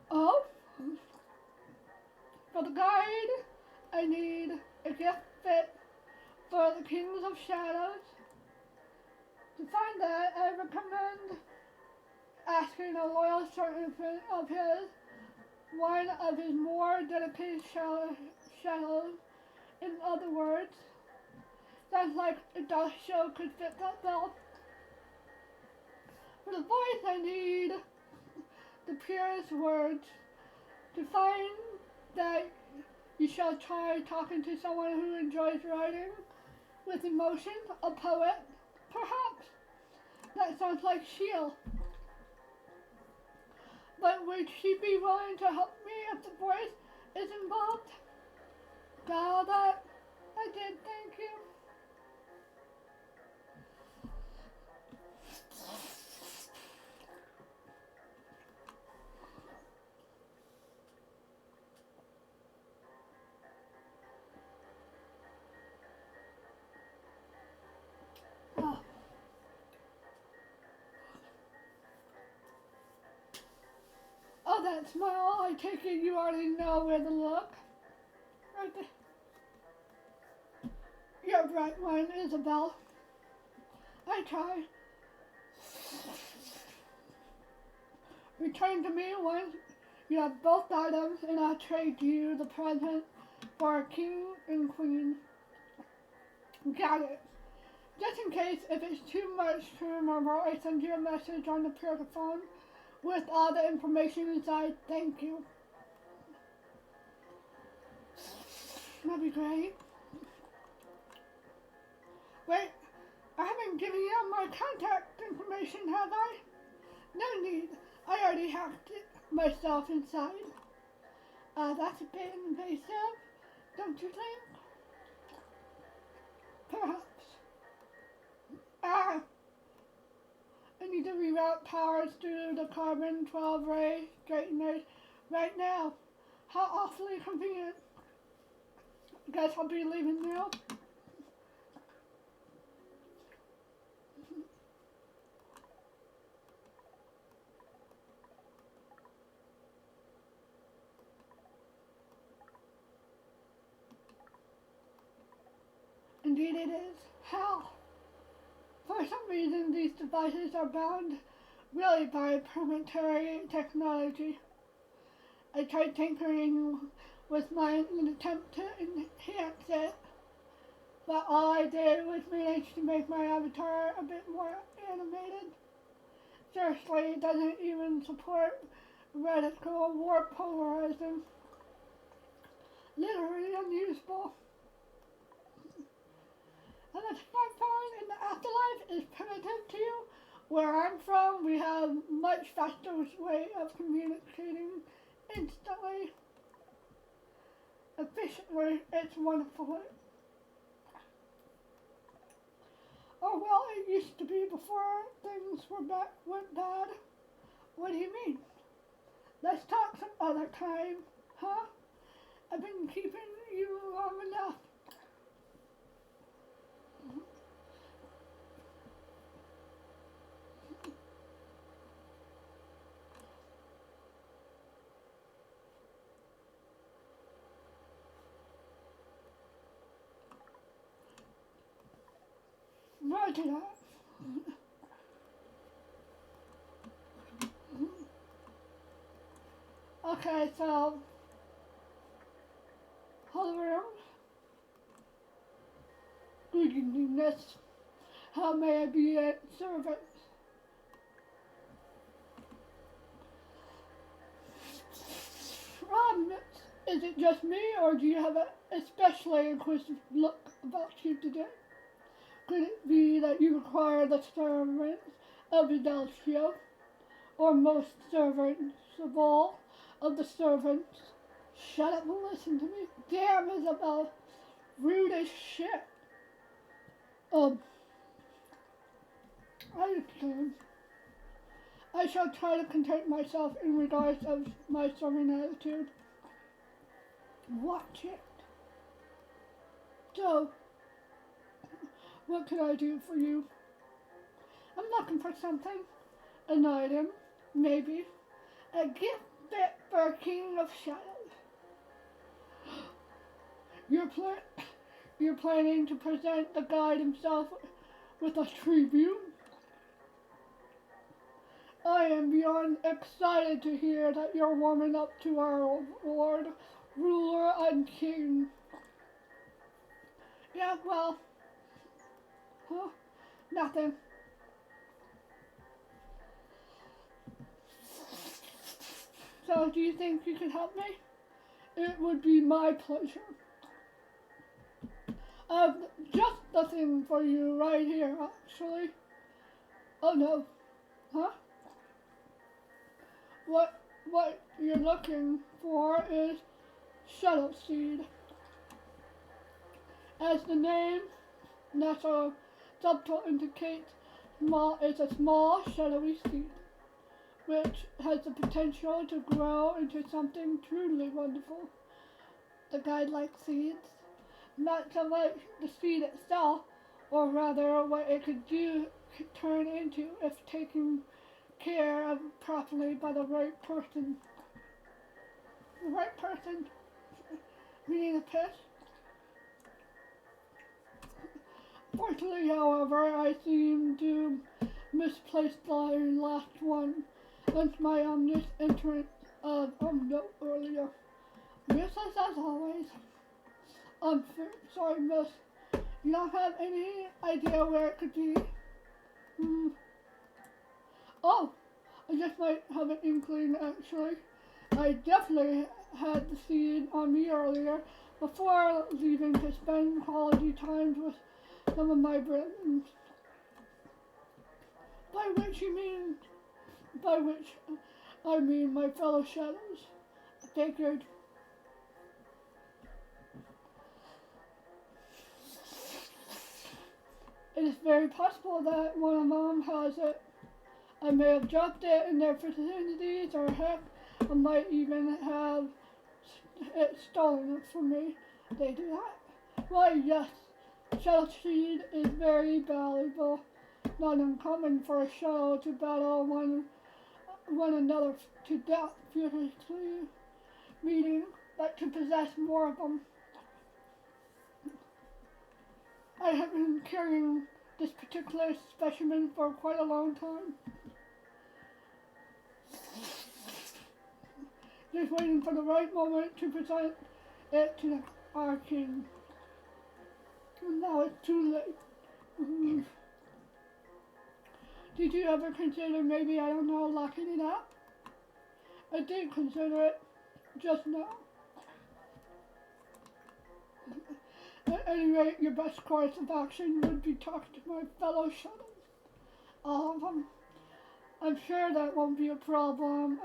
Oh? For the guide, I need a gift fit for the Kings of Shadows. To find that, I recommend asking a loyal servant of his, one of his more dedicated shadows. In other words, sounds like a dog show could fit that bill. For the voice, I need the purest words. To find that you shall try talking to someone who enjoys writing with emotion, a poet, perhaps. That sounds like Sheila. But would she be willing to help me if the voice is involved? Dial that. I did, thank you. Oh, that smile, I take it you already know where to look. Right there. You're right one, Isabel. I try. Return to me once you have both items, and I'll trade you the present for a king and queen. Got it. Just in case, if it's too much to remember, I send you a message on the Purgaphone with all the information inside. Thank you. That'd be great. Wait, I haven't given you my contact information, have I? No need. I already hacked it myself inside. That's a bit invasive, don't you think? Perhaps. I need to reroute powers through the carbon-12 ray straighteners right now. How awfully convenient. Guess I'll be leaving now. Indeed it is. How? For some reason, these devices are bound really by Purgatory technology. I tried tinkering with mine in an attempt to enhance it, but all I did was manage to make my avatar a bit more animated. Seriously, it doesn't even support radical warp polarizing. Literally unusable. And the smartphone in the afterlife is primitive to you. Where I'm from, we have much faster way of communicating instantly. Efficiently, it's wonderful. Oh well, it used to be before things went bad. What do you mean? Let's talk some other time, huh? I've been keeping you long enough. Roger that. Okay, so hello room. Good evening, miss. How may I be at service? Is it just me, or do you have an especially inquisitive look about you today? Could it be that you require the servants of Adelphia, or most servants of all of the servants? Shut up and listen to me. Damn, Isabel, rude as shit. I understand. I shall try to contain myself in regards of my serving attitude. Watch it. So, what can I do for you? I'm looking for something. An item, maybe. A gift fit for a king of shadows. You're planning to present the guide himself with a tribute? I am beyond excited to hear that you're warming up to our Lord, Ruler, and King. Yeah, well, huh? Nothing. So, do you think you can help me? It would be my pleasure. I've just the thing for you right here, actually. Oh no. Huh? What you're looking for is shadow seed. As the name natural subtitle indicates, it's a small shadowy seed, which has the potential to grow into something truly wonderful. The guide likes seeds, not so much the seed itself, or rather what it could turn into if taken care of properly by the right person. The right person, meaning a fish. Fortunately, however, I seem to misplace the last one, hence my omniscient entrance of note earlier. Useless as always. I'm sorry, miss. You don't have any idea where it could be? Oh, I just might have an inkling, actually. I definitely had the seed on me earlier before leaving to spend quality time with some of my brethren. By which I mean my fellow shadows. I figured. It is very possible that one of them has it. I may have dropped it in their vicinities, or heck, I might even have it stolen from me. They do that? Why, yes, shadow seed is very valuable. Not uncommon for a shadow to battle one another to death furiously, meaning that to possess more of them. I have been carrying this particular specimen for quite a long time. Just waiting for the right moment to present it to our king. And now it's too late. Did you ever consider maybe, I don't know, locking it up? I did consider it just now. At any rate, your best course of action would be talk to my fellow shadows. All of them. I'm sure that won't be a problem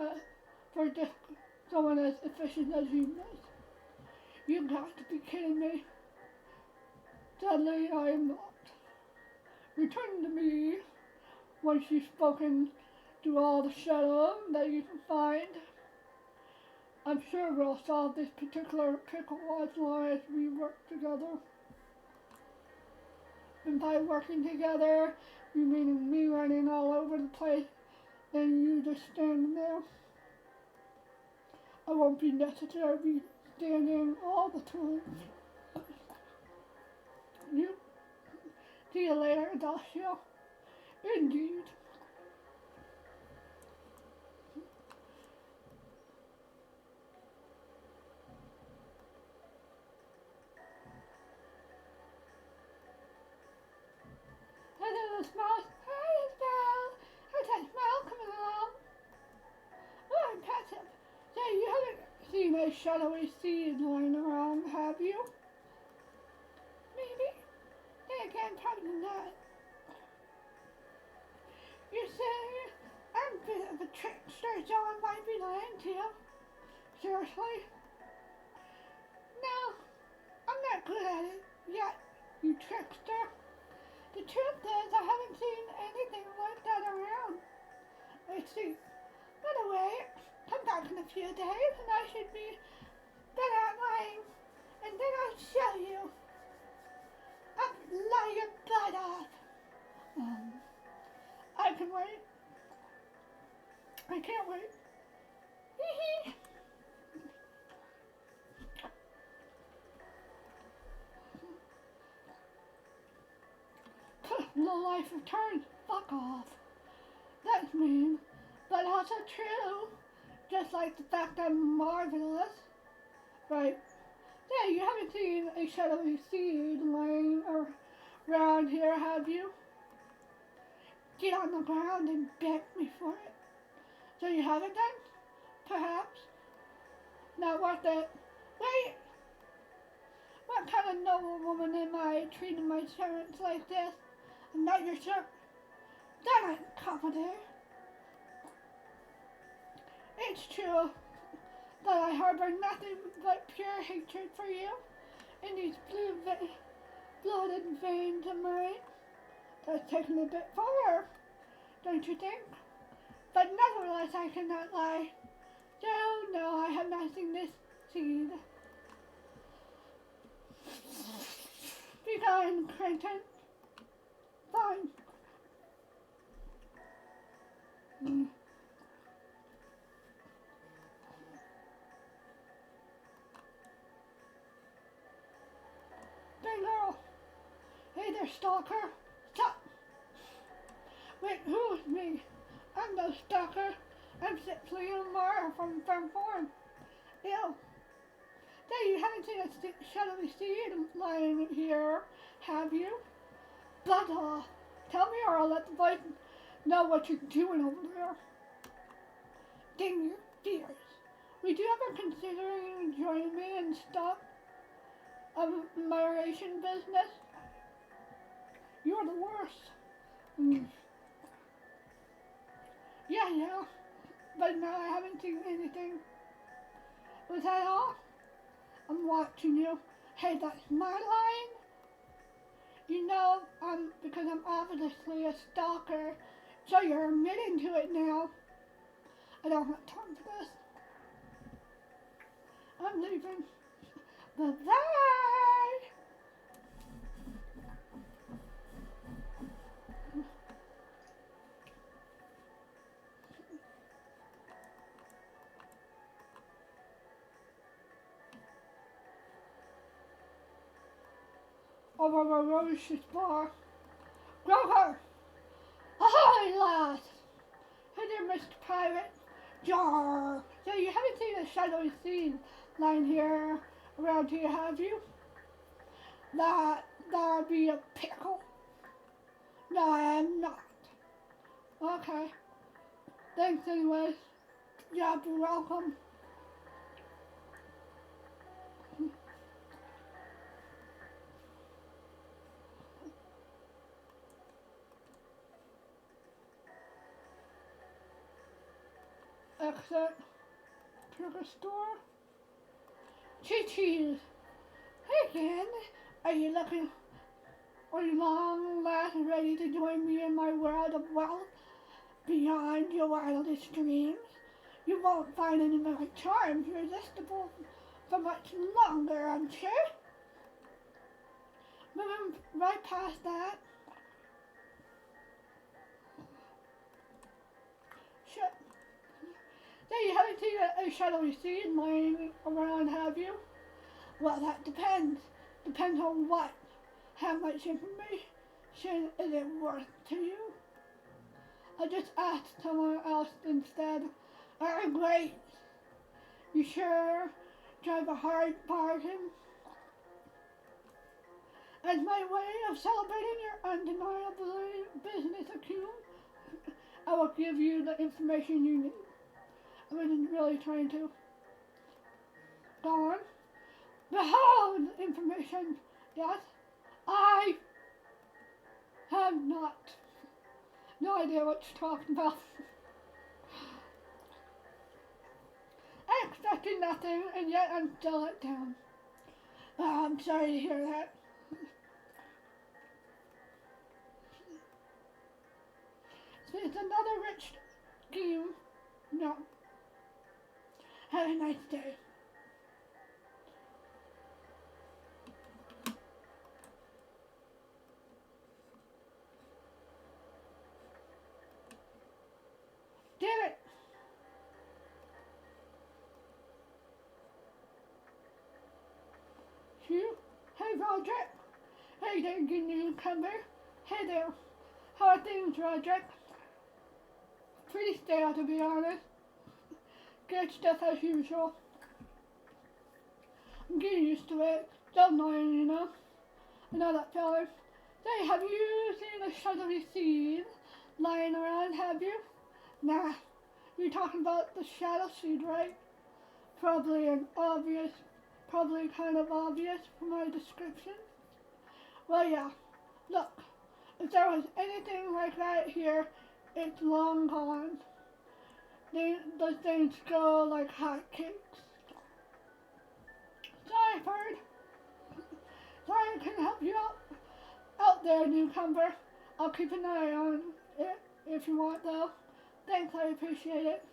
for someone as efficient as you, miss. You've got to be kidding me. Sadly, I am not. Return to me once you've spoken to all the shadow that you can find. I'm sure we'll solve this particular pickle as long as we work together. And by working together, you mean me running all over the place and you just standing there? I won't be necessarily standing all the time. You. See you later, Dacia. Indeed. Hello, Smouse. Hi, Isabel. How's that smile coming along? Oh, impressive. Say, you haven't seen a shadowy seed lying around, have you? Maybe. Then again, probably not. You say, I'm a bit of a trickster, so I might be lying to you. Seriously? No, I'm not good at it yet, you trickster. The truth is, I haven't seen anything like that around. I see. By the way, come back in a few days and I should be better at lying. And then I'll show you. I'll lie your butt off. I can wait. I can't wait. Hee hee. The life returns. Fuck off. That's mean. but also true. Just like the fact I'm marvelous. Right. Yeah, you haven't seen a shadowy seed lying around here, have you? Get on the ground and beg me for it. So you haven't done? Perhaps? Not worth it. Wait! What kind of noble woman am I treating my servants like this? I'm not your servant. Damn it, Commodore. It's true that I harbor nothing but pure hatred for you in these blooded veins of mine. That's taken a bit far, don't you think? But nevertheless, I cannot lie. So, no, I have not seen this seed. Be gone, Creighton. Fine. Hey, girl. Hey there, stalker. Stop. Wait, who's me? I'm no stalker. I'm simply a Mara from Farm. Ew. Hey, you haven't seen a shadowy seed lying here, have you? But, tell me or I'll let the boys know what you're doing over there. Dang your dears. Would you ever consider joining me in stock admiration business? You're the worst. Yeah. But no, I haven't seen anything. Was that all? I'm watching you. Hey, that's my line? You know, because I'm obviously a stalker, so you're admitting to it now. I don't have time for this. I'm leaving. Bye-bye! Over a roaches bar. Grover! Ahoy, lass! Hey there, Mr. Pirate. Jar! So you haven't seen a shadowy scene lying here around here, have you? That'd be a pickle. No, I am not. Okay. Thanks anyways. You're welcome. Exit. Purgatory store. Cheese. Hey again. Are you long last ready to join me in my world of wealth beyond your wildest dreams? You won't find any of my charms irresistible for much longer, I'm sure. Moving right past that. So you haven't seen a shadowy seed lying around, have you? Well, that depends. Depends on what. How much information is it worth to you? I just asked someone else instead. Alright, great. You sure drive a hard bargain? As my way of celebrating your undeniable business acumen, I will give you the information you need. I wasn't really trying to. Go on. Behold information. Yes, I have not. No idea what you're talking about. I expected nothing, and yet I'm still let down. I'm sorry to hear that. So it's another rich scheme. No. Have a nice day. Damn it! You? Hey, Roderick. Hey there, good newcomer. Hey there. How are things, Roderick? pretty stale, to be honest. Good stuff as usual. I'm getting used to it. Still annoying, you know? I know that feeling. Say, have you seen a shadowy seed lying around, have you? Nah. You're talking about the shadow seed, right? Probably kind of obvious from my description. Well, yeah. Look, if there was anything like that here, it's long gone. Those things go like hotcakes. Sorry, Bird. Sorry I couldn't help you out there, newcomer. I'll keep an eye on it if you want, though. Thanks, I appreciate it.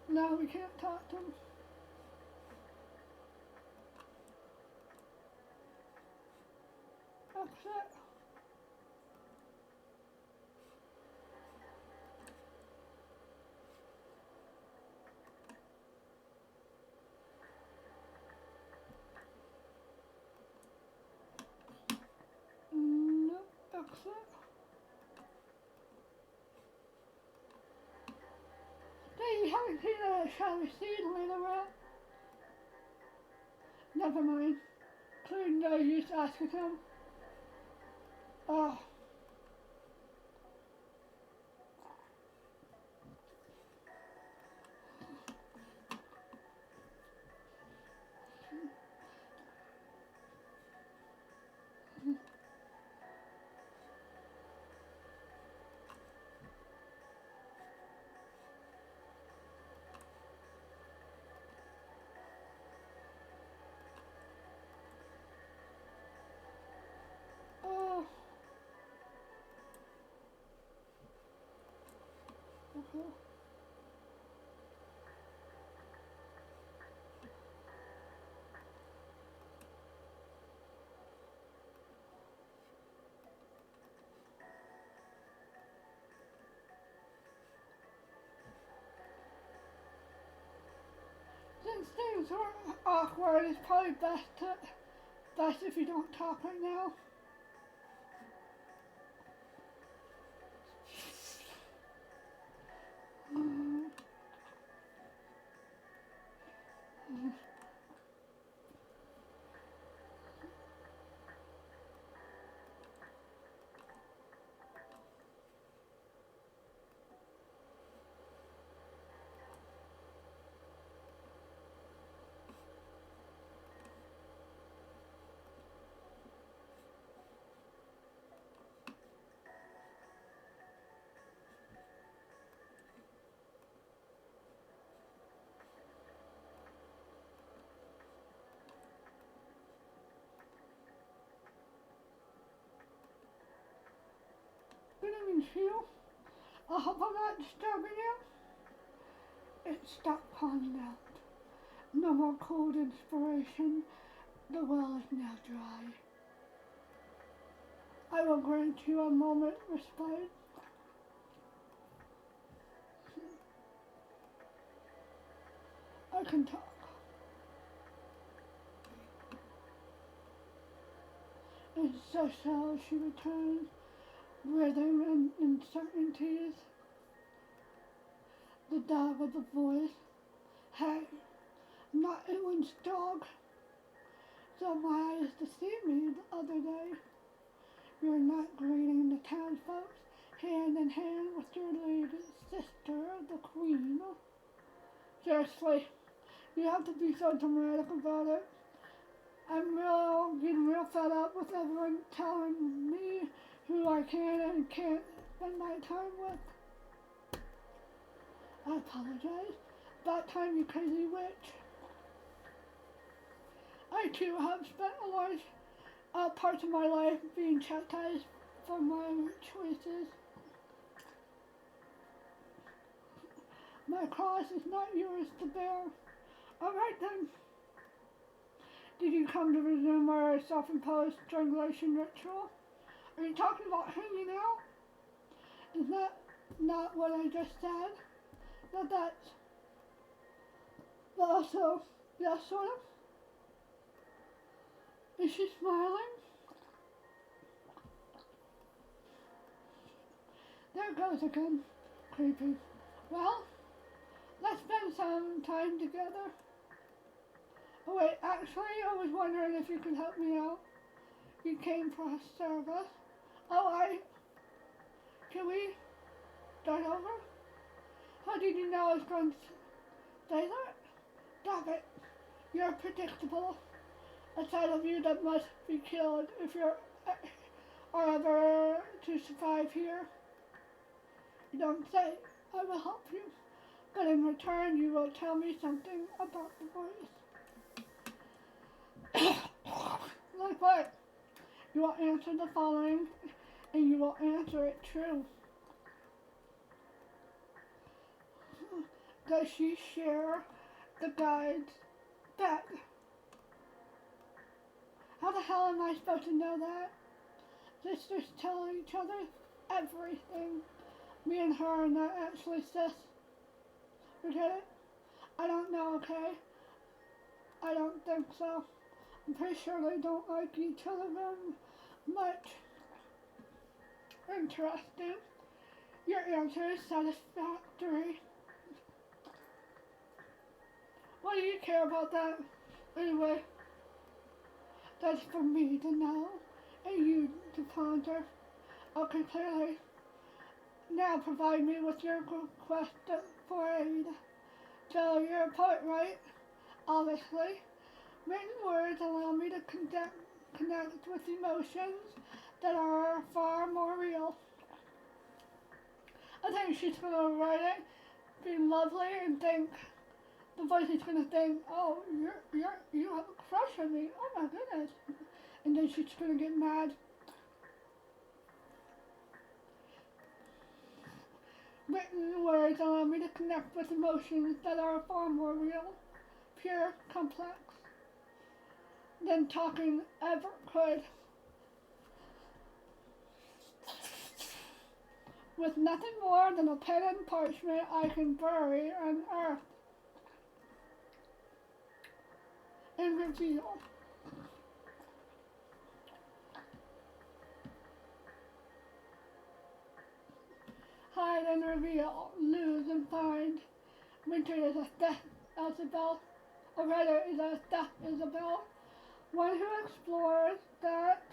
No, we can't talk to him. That's it. Nope, that's it. Hey, you haven't seen a shadowy seed laying around? Never mind. Clearly no use asking him. Oh. Oh. Okay. Since things are awkward, it's probably best if you don't talk right now. Good evening, Phil. I hope I'm not disturbing you. It stopped calling out. No more cold inspiration. The well is now dry. I will grant you a moment's respite. I can talk. And so she returns, rhythm and uncertainties. The dog of the voice. Hey, I'm not anyone's dog. So my eyes deceived me the other day. You're not greeting the townsfolk hand in hand with your lady sister, the queen. Seriously, you have to be so dramatic about it. I'm getting real fed up with everyone telling me who I can and can't spend my time with. I apologize. About time, you crazy witch. I too have spent a large parts of my life being chastised for my choices. My cross is not yours to bear. Alright then. Did you come to resume our self-imposed strangulation ritual? Are you talking about hanging out? Is that not what I just said? That's but also, yeah, sort of. Is she smiling? There it goes again. Creepy. Well, let's spend some time together. Oh wait, actually, I was wondering if you could help me out. You came for a service. Oh, can we start over? How did you know I was going to say that? Stop it. You're predictable. A side of you that must be killed if you're are ever to survive here. You don't say. I will help you. But in return, you will tell me something about the voice. Like what? You will answer the following, and you will answer it true. Does she share the guide's bed? How the hell am I supposed to know that? Sisters tell each other everything. Me and her are not actually sis. Forget it? I don't know, okay? I don't think so. I'm pretty sure they don't like each other very much. Interesting. Your answer is satisfactory. Why do you care about that? Anyway, that's for me to know and you to ponder. Okay, clearly. Now provide me with your request for aid. So you're a poet, right? Obviously. Written words allow me to connect with emotions that are far more real. I think she's gonna write it, be lovely, and think the voice is gonna think, oh, you have a crush on me. Oh my goodness. And then she's gonna get mad. Written words allow me to connect with emotions that are far more real, pure, complex than talking ever could. With nothing more than a pen and parchment I can bury on earth and reveal. Hide and reveal, lose and find. Winter is a death Isabel, or rather is a death Isabel, one who explores that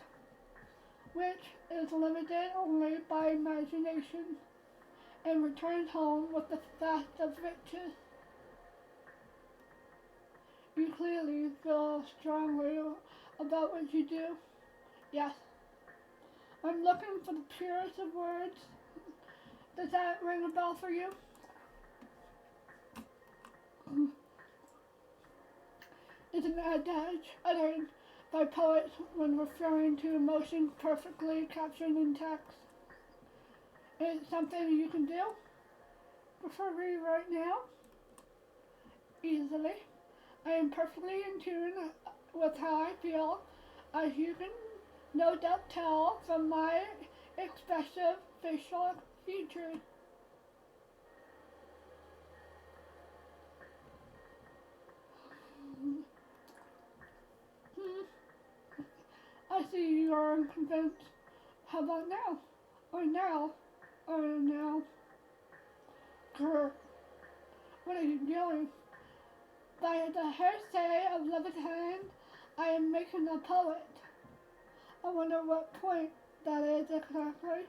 which is limited only by imagination and returns home with the fast of riches. You clearly feel strongly about what you do. Yes. I'm looking for the purest of words. Does that ring a bell for you? It's an adage uttered by poets when referring to emotions perfectly captured in text. It's something you can do, preferably right now, easily. I am perfectly in tune with how I feel, as you can no doubt tell from my expressive facial features. I see you are unconvinced. How about now? Or now? Or now? Grr. What are you doing? By the hearsay of Leviathan, I am making a poet. I wonder what point that is exactly.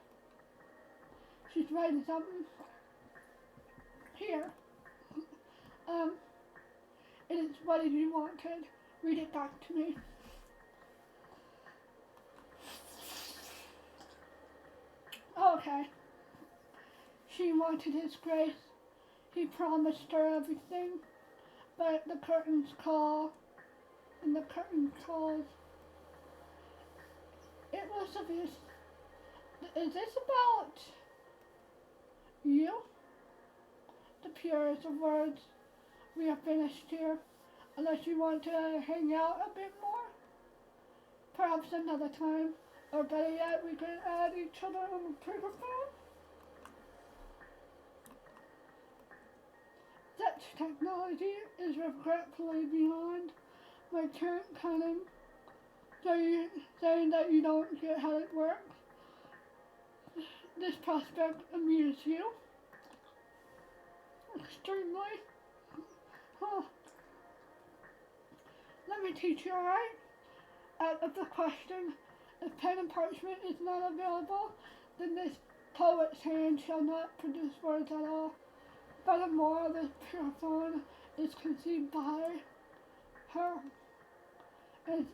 She's writing something. Here. It is what you wanted. Read it back to me. Okay. She wanted his grace. He promised her everything. But the curtains call, and the curtain calls. It was obvious. Is this about you? The purest of words. We are finished here. Unless you want to hang out a bit more. Perhaps another time. Or better yet, we can add each other on the microphone. That's technology is regretfully beyond my current cunning. So you're saying that you don't get how it works? This prospect amuses you? Extremely? Huh. Let me teach you, alright? Out of the question, if pen and parchment is not available, then this poet's hand shall not produce words at all. Furthermore, this pure form is conceived by her. As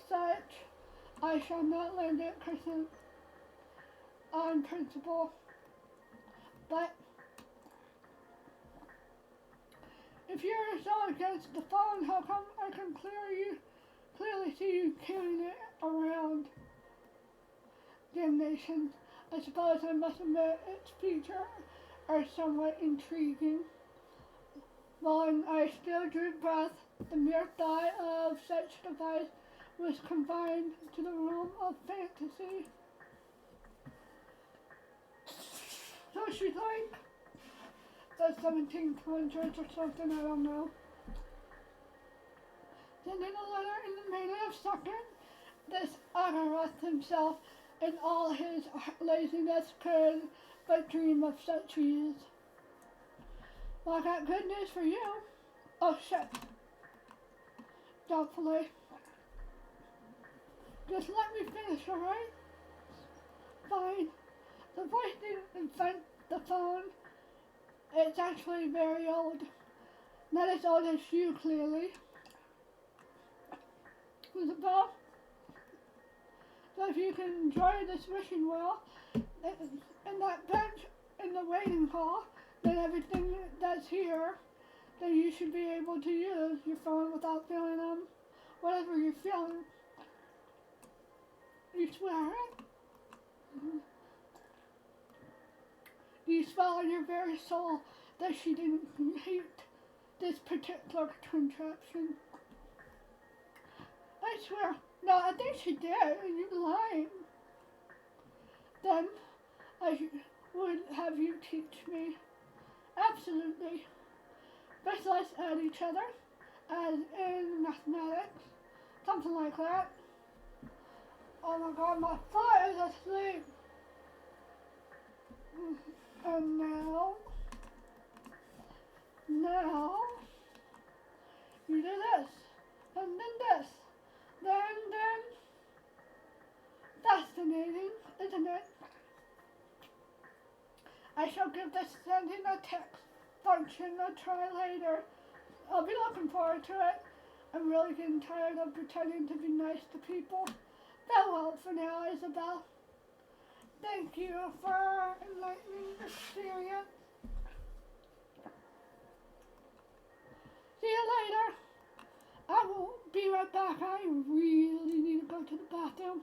such, I shall not lend it consent on principle. But if you're so against the phone, how come I can clearly see you carrying it around? Damnation. I suppose I must admit its features are somewhat intriguing. While I still drew breath, the mere thought of such device was confined to the realm of fantasy. So she's like the 1700s or something, I don't know. Sending a letter in the matter of seconds, this Agaroth himself in all his laziness could but dream of such ease. Well, I got good news for you. Oh shit. Doubtfully. Just let me finish, alright? Fine. The voice didn't invent the phone. It's actually very old. Not as old as you, clearly. Isabel? So if you can enjoy this wishing well, and that bench in the waiting hall, then everything that's here, then you should be able to use your phone without feeling whatever you're feeling. You swear it? Do you swear in your very soul that she didn't hate this particular contraption? I swear. No, I think she did, and you're lying. Then I would have you teach me. Absolutely. First let's add each other, as in mathematics. Something like that. Oh my god, my foot is asleep. And now, you do this, and then this, then, fascinating, isn't it? I shall give this sending a text function a try later. I'll be looking forward to it. I'm really getting tired of pretending to be nice to people. Farewell for now, Isabel. Thank you for enlightening experience. See you later. I will be right back. I really need to go to the bathroom.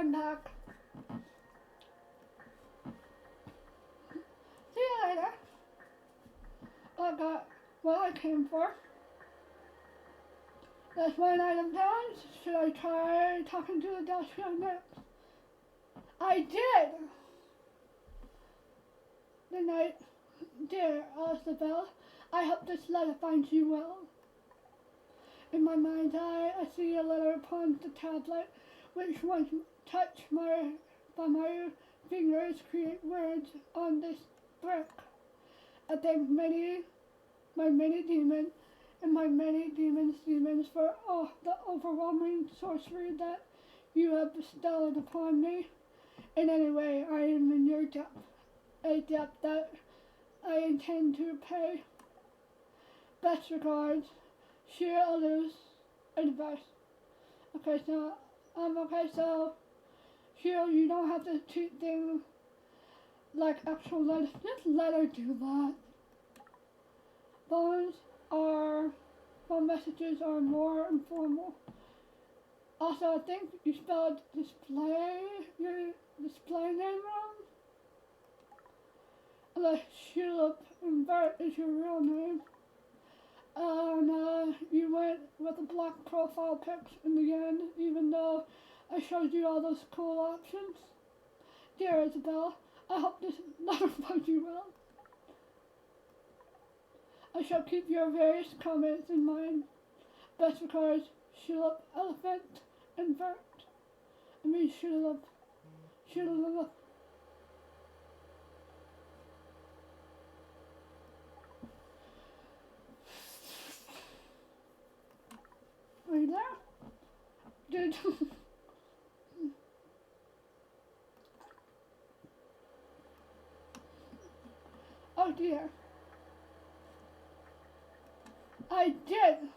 I'm back. See you later. I got what I came for. That's one item down. Should I try talking to the desk next? I did! Good night, dear Elizabeth. I hope this letter finds you well. In my mind's eye, I see a letter upon the tablet, which once touched by my fingers create words on this brick. I thank my many demons, and my many demons for the overwhelming sorcery that you have bestowed upon me. In any way, I am in your debt, a debt that I intend to pay. Best regards, share others' advice. Okay, so Cheryl, you don't have to treat things like actual letters. Just let her do that. Phone messages are more informal. Also, I think you spelled your display name wrong. Unless Shulip and Bert is your real name. You went with the black profile pics in the end, even though I showed you all those cool options. Dear Isabel, I hope this letter finds you well. I shall keep your various comments in mind. Best regards, Shulip, Elephant, and Bert. Shulip. Are you there? Dude. Oh dear. I did.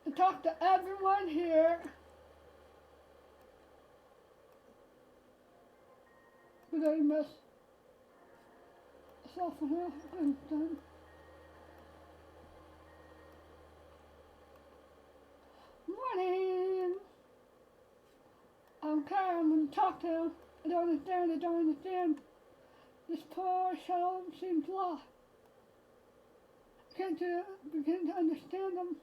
I talked to everyone here. Did I miss something else? Done. Morning. Okay, I'm gonna talk to him. I don't understand. This poor soul seems lost. I can't begin to understand him.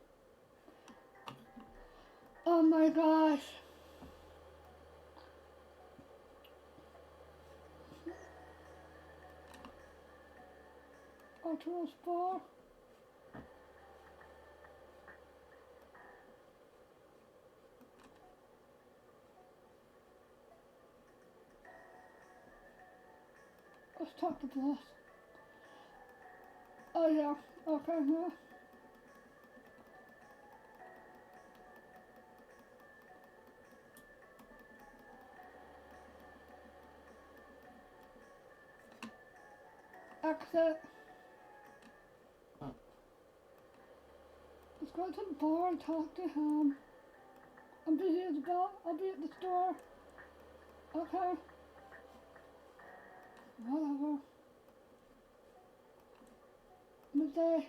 Oh my gosh. Ultra Spore. Let's talk to Bless. Oh yeah, okay, no. Exit. Let's go to the bar and talk to him. I'm busy, Isabel. I'll be at the store. Okay. Whatever. Midday.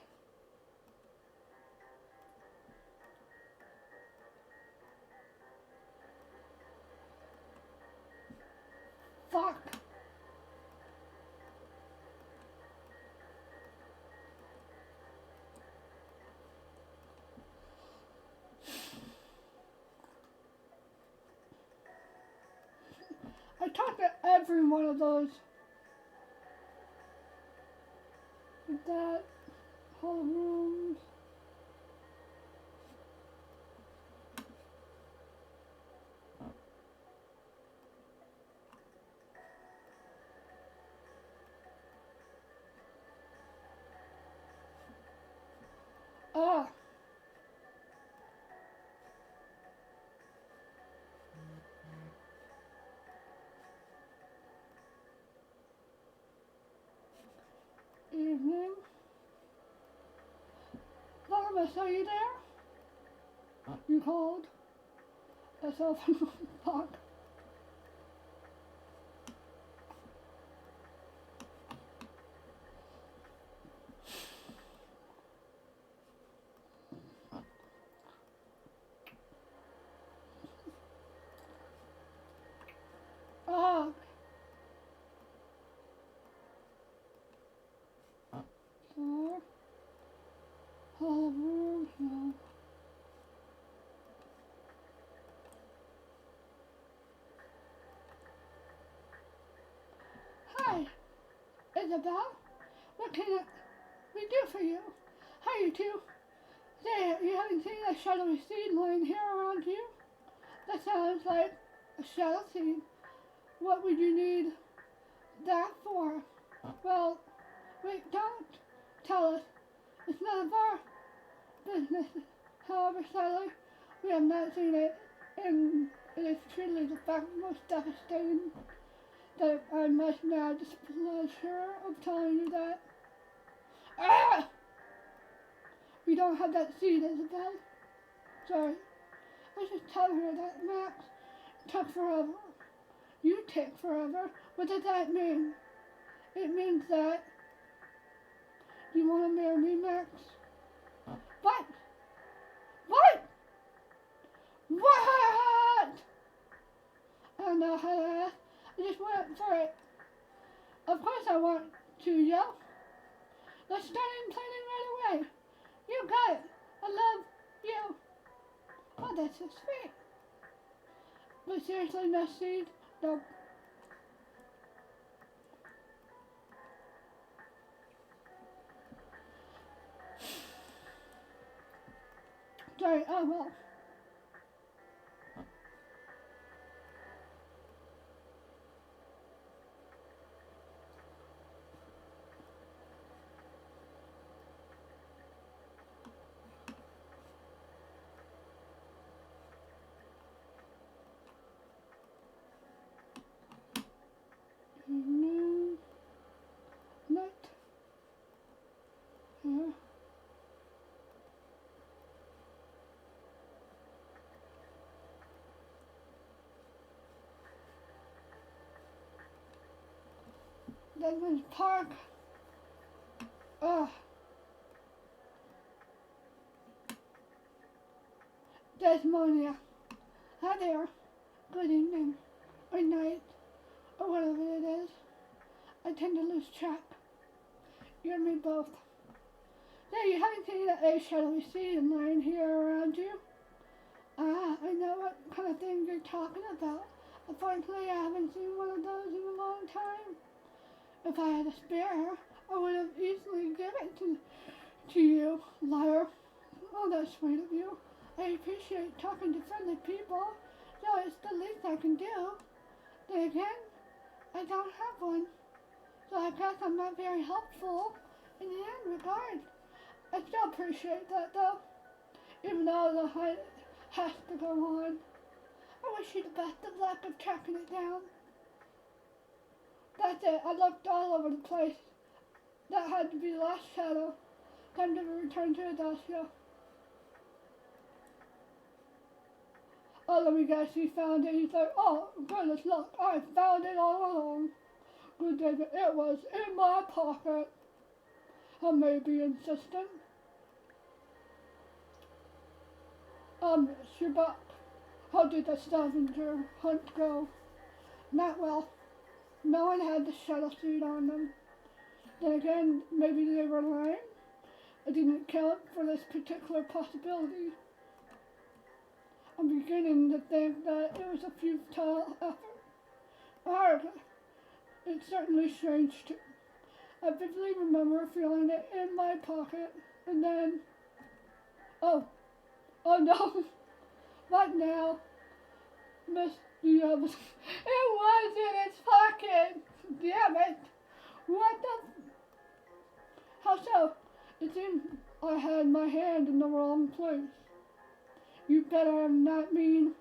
Fuck. I talked to every one of those. With that, whole rooms. Ah. Evening. Lois, are you there? You called? That's all. Fuck. all the world now. Hi, Isabel. What can we do for you? Hi, you two. Say, you haven't seen a shadowy seed lying here around you? That sounds like a shadow seed. What would you need that for? Well, wait, don't tell us. It's none of our business. However, sadly, we have not seen it, and it is truly the fact most devastating that I must now displeasure of telling you that. Ah! We don't have that seed, Isabel. Sorry. I should tell her that Max took forever. You take forever. What does that mean? It means that you want to marry me, Max? What? What? What? I don't know how to ask. I just went for it. Of course I want to, yeah? Let's start in planning right away. You got it. I love you. Oh, that's so sweet. But seriously, no seed? No. Sorry, oh well. No. Not. Here. Desmond Park. Ugh. Desmonia. Hi there. Good evening. Or night. Or whatever it is. I tend to lose track. You and me both. Hey, you haven't seen a shadowy seed lying here around you? Ah, I know what kind of thing you're talking about. Unfortunately, I haven't seen one of those in a long time. If I had a spare, I would have easily given it to you, liar. Oh, that's sweet of you. I appreciate talking to friendly people, so it's the least I can do. Then again, I don't have one, so I guess I'm not very helpful in the end regard. I still appreciate that though, even though the hunt has to go on. I wish you the best of luck of tracking it down. That's it, I looked all over the place. That had to be the last shadow. Time to return to Adacia. Oh, let me guess, he found it. He's like, oh, goodness, look, I found it all along. Good David, it was in my pocket. I may be insistent. Miss, you're back. How did the scavenger hunt go? Not well. No one had the shadow seed on them. Then again, maybe they were lying. I didn't count for this particular possibility. I'm beginning to think that it was a futile effort. However, it's certainly strange too. I vividly remember feeling it in my pocket, and then, oh no, what now? Miss, you have it was in its pocket. Damn it! What the? How so? It seemed I had my hand in the wrong place. You better not mean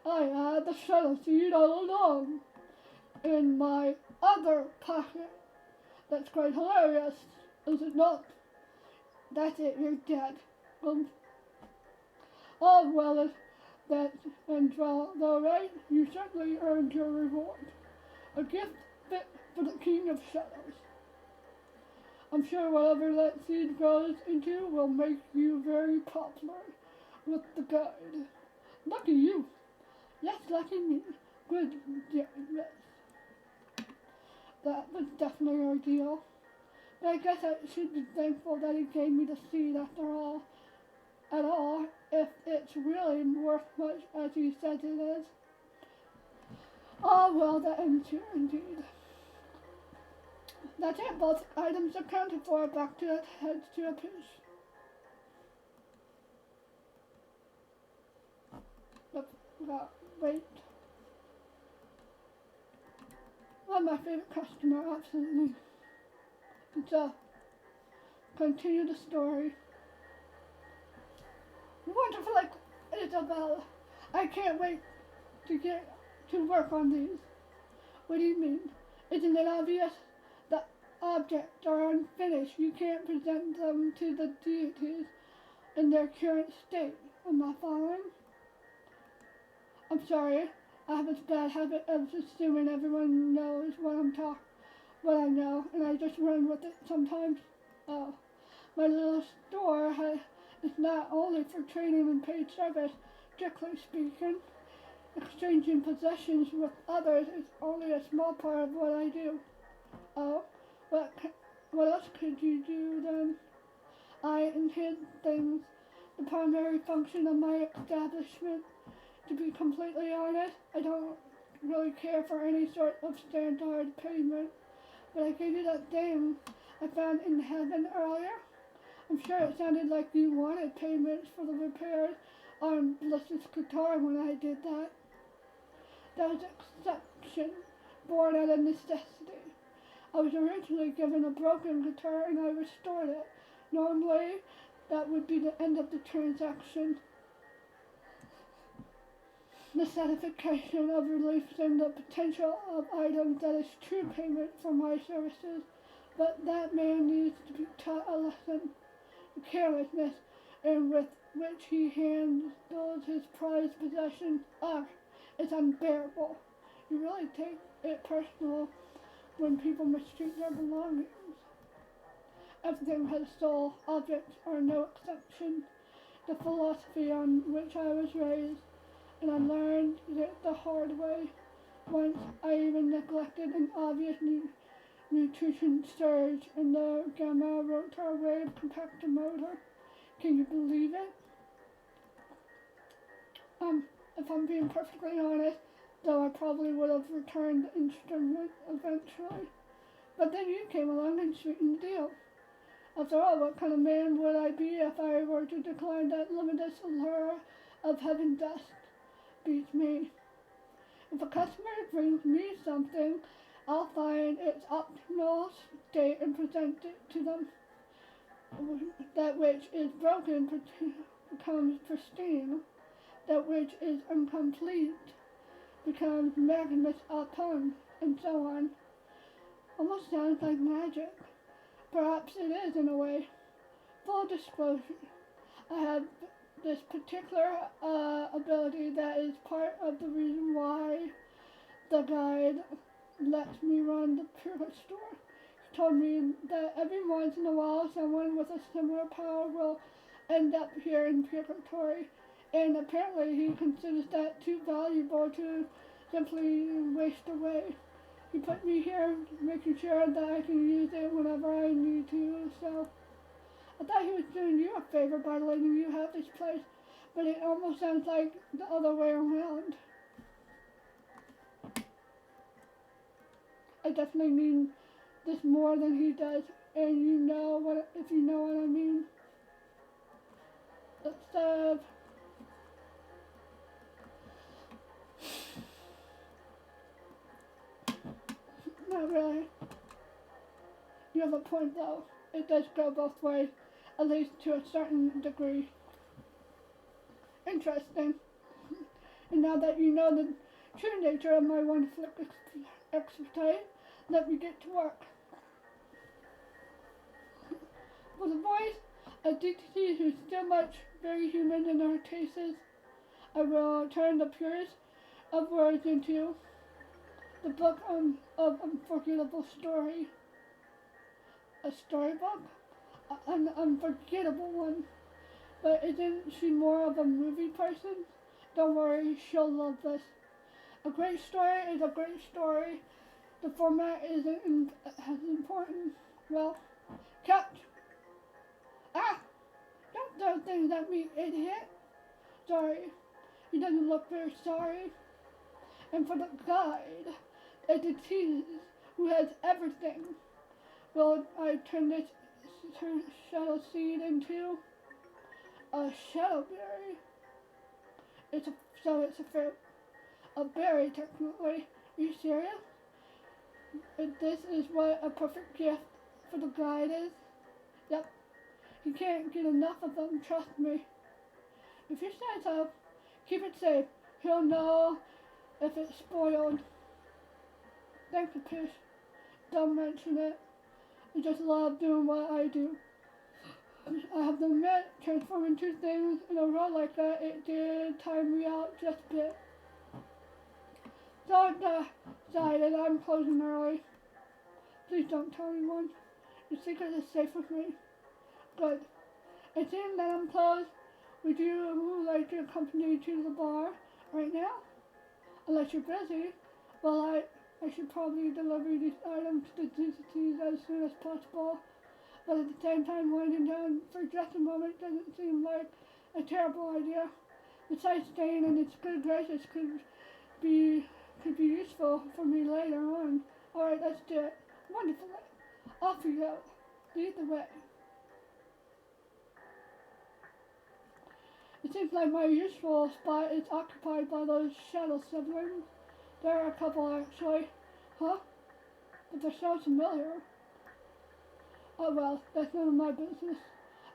I had the shadow seed all along in my other pocket. That's quite hilarious, is it not? That's it, you're dead. Oh, well, that's, and though right, you certainly earned your reward. A gift fit for the King of Shadows. I'm sure whatever that seed grows into will make you very popular with the guide. Lucky you. Yes, lucky me. Good, yes. That was definitely our deal. I guess I should be thankful that he gave me the seed after all, at all, if it's really worth much as he says it is. Oh well, the ends here indeed. That's it, both items accounted for. Back to it, heads to a push. Wait. Well, my favorite customer, absolutely. So, continue the story. Wonderful, like Isabel. I can't wait to get to work on these. What do you mean? Isn't it obvious? The objects are unfinished. You can't present them to the deities in their current state. Am I following? I'm sorry. I have this bad habit of assuming everyone knows what I know, and I just run with it sometimes. Oh, my little store is not only for training and paid service, strictly speaking. Exchanging possessions with others is only a small part of what I do. Oh, what else could you do then? I hid things, the primary function of my establishment. To be completely honest, I don't really care for any sort of standard payment, but I gave you that thing I found in heaven earlier. I'm sure it sounded like you wanted payments for the repairs on Bliss's guitar when I did that. That was exception, born out of necessity. I was originally given a broken guitar and I restored it. Normally, that would be the end of the transaction. The satisfaction of releasing the potential of items that is true payment for my services, but that man needs to be taught a lesson. The carelessness in with which he handles his prized possessions is unbearable. You really take it personal when people mistreat their belongings. Everything has a soul. Objects are no exception. The philosophy on which I was raised, and I learned it the hard way. Once I even neglected an obvious nutrition surge in the gamma rotor wave compactor motor. Can you believe it? If I'm being perfectly honest, though I probably would have returned the instrument eventually. But then you came along and sweetened the deal. After all, what kind of man would I be if I were to decline that limitless allure of heaven dust? Beats me. If a customer brings me something, I'll find its optimal state and present it to them. That which is broken becomes pristine. That which is incomplete becomes magnus opus, and so on. Almost sounds like magic. Perhaps it is in a way. Full disclosure, I have this particular ability that is part of the reason why the guide lets me run the Purgatory store. He told me that every once in a while someone with a similar power will end up here in Purgatory, and apparently he considers that too valuable to simply waste away. He put me here making sure that I can use it whenever I need to, so I thought he was doing you a favor by letting you have this place, but it almost sounds like the other way around. I definitely mean this more than he does, and if you know what I mean. Let's not really. You have a point though. It does go both ways, at least to a certain degree. Interesting. And now that you know the true nature of my wonderful expertise, let me get to work. For the voice, a DTC who's still much very human in our tastes, I will turn the purest of words into the book of unforgettable story. A storybook? An unforgettable one. But isn't she more of a movie person? Don't worry, she'll love this. A great story is a great story. The format isn't as important. Well, Catch! Ah! Don't throw things at me, idiot! Sorry. He doesn't look very sorry. And for the guide, it's a tease who has everything. Will I turn this shadow seed into a shadow berry? It's a fruit. A berry, technically. Are you serious? This is what a perfect gift for the guide is? Yep. He can't get enough of them, trust me. If you say so, keep it safe. He'll know if it's spoiled. Thank you, Pish. Don't mention it. I just love doing what I do. I have to admit, transforming two things in a row like that, it did time me out just a bit. So I decided I'm closing early. Please don't tell anyone. Your secret is safe with me. Good. It seems that I'm closed. Would you like to accompany you to the bar right now? Unless you're busy. Well, I should probably deliver these items to the cities as soon as possible. But at the same time, winding down for just a moment doesn't seem like a terrible idea. Besides, staying in its good graces could be useful for me later on. Alright, let's do it. Wonderful. Off you go. Lead the way. It seems like my usual spot is occupied by those shadow siblings. There are a couple actually. Huh? But they're so familiar. Oh well, that's none of my business.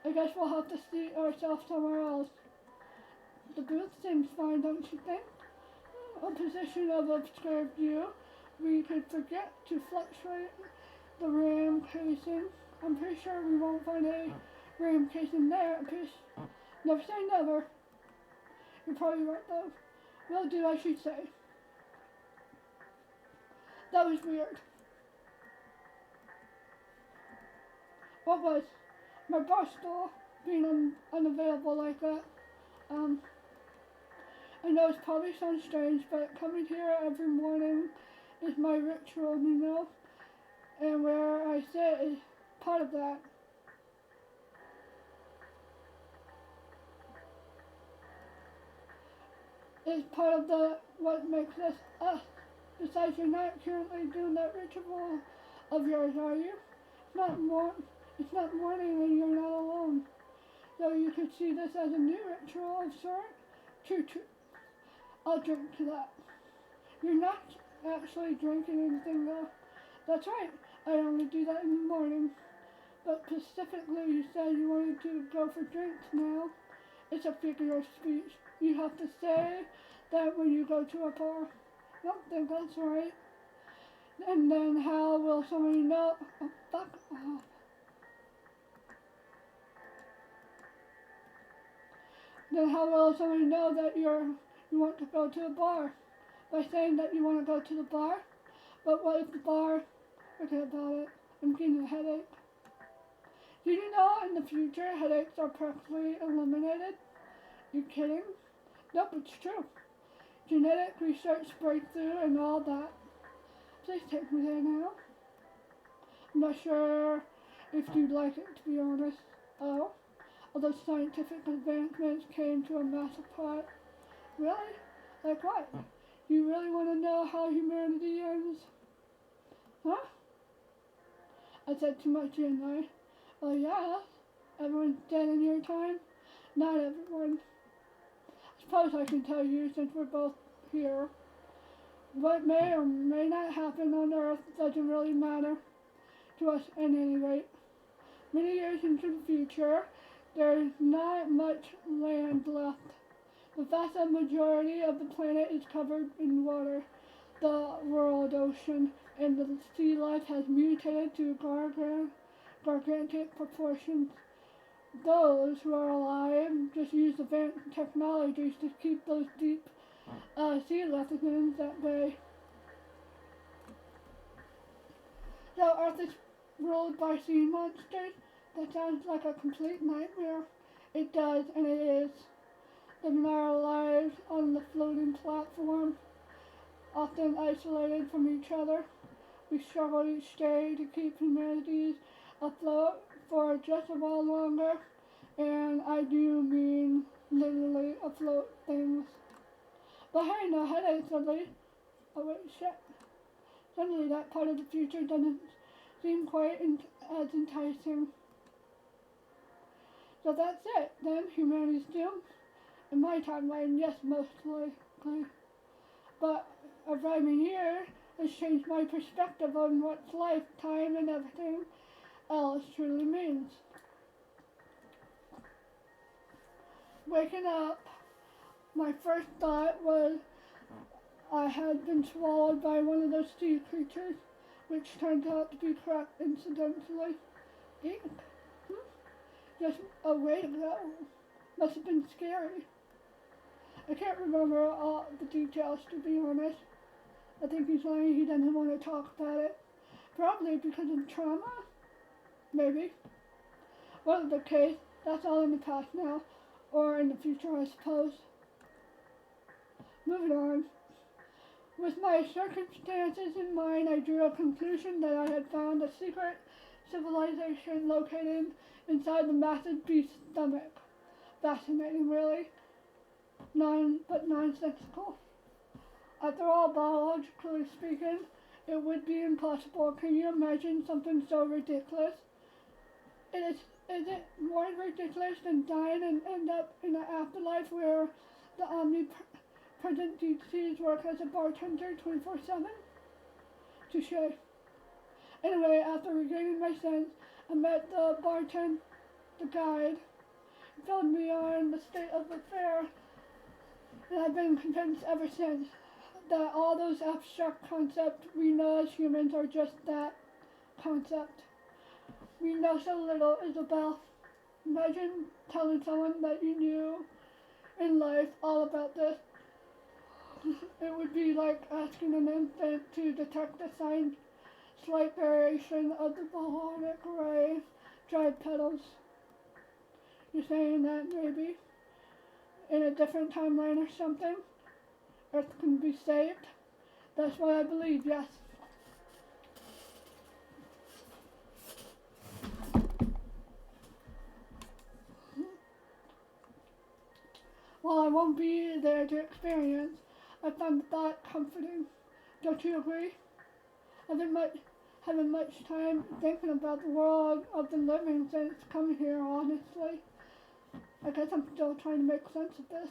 I guess we'll have to seat ourselves somewhere else. The booth seems fine, don't you think? A position of obscured view. We could forget to fluctuate the ram casing. I'm pretty sure we won't find a ram casing there. Never say never. You're probably right though. Will do as you say. That was weird. What was my bar stool being unavailable like that? I know it probably sounds strange, but coming here every morning is my ritual, you know? And where I sit is part of that. It's part of what makes us us. Besides, you're not currently doing that ritual of yours, are you? It's not morning and you're not alone. So you could see this as a new ritual of sorts. True. I'll drink to that. You're not actually drinking anything though. That's right. I only do that in the morning. But specifically, you said you wanted to go for drinks now. It's a figure of speech. You have to say that when you go to a bar. I don't think that's right. And then how will somebody know? Oh, fuck off. Then how will somebody know that you want to go to a bar? By saying that you want to go to the bar? But what if the bar... Forget about it. I'm getting a headache. Did you know in the future headaches are practically eliminated? You kidding? Nope, it's true. Genetic research breakthrough and all that. Please take me there now. I'm not sure if you'd like it, to be honest. Oh? Although scientific advancements came to a massive part. Really? Like what? You really want to know how humanity ends? Huh? I said too much, didn't I? Well, yeah. Everyone's dead in your time? Not everyone. I suppose I can tell you since we're both here. What may or may not happen on Earth doesn't really matter to us at any rate. Many years into the future, there's not much land left. The vast majority of the planet is covered in water. The world ocean and the sea life has mutated to gargantuan proportions. Those who are alive just use advanced technologies to keep those deep sea lions at bay. So Earth is ruled by sea monsters? That sounds like a complete nightmare. It does, and it is. Living our lives on the floating platform, often isolated from each other. We struggle each day to keep humanity afloat, for just a while longer, and I do mean literally afloat things. But hey, no headaches at least. Oh wait, shit. Suddenly that part of the future doesn't seem quite as enticing. So that's it. Then humanity's doomed. In my timeline, yes, mostly. But arriving here has changed my perspective on what life, time, and everything else truly means. Waking up, my first thought was I had been swallowed by one of those sea creatures, which turned out to be correct incidentally. Eek. Just a way to go. Must have been scary. I can't remember all the details, to be honest. I think he's lying, he doesn't want to talk about it. Probably because of trauma? Maybe. Whatever the case, that's all in the past now. Or in the future, I suppose. Moving on. With my circumstances in mind, I drew a conclusion that I had found a secret civilization located inside the massive beast's stomach. Fascinating, really. But nonsensical. After all, biologically speaking, it would be impossible. Can you imagine something so ridiculous? Is it more ridiculous than dying and end up in an afterlife where the omnipresent DCs work as a bartender 24/7? Touché. Anyway, after regaining my sense, I met the guide, filled me on the state of affairs, and I've been convinced ever since that all those abstract concepts we know as humans are just that, concept. We know so little, Isabel. Imagine telling someone that you knew in life all about this. It would be like asking an infant to detect a slight variation of the Mahonic ray drive pedals. You're saying that maybe in a different timeline or something, Earth can be saved? That's what I believe, yes. While I won't be there to experience, I found the thought comforting. Don't you agree? Haven't much time thinking about the world of the living since coming here, honestly. I guess I'm still trying to make sense of this.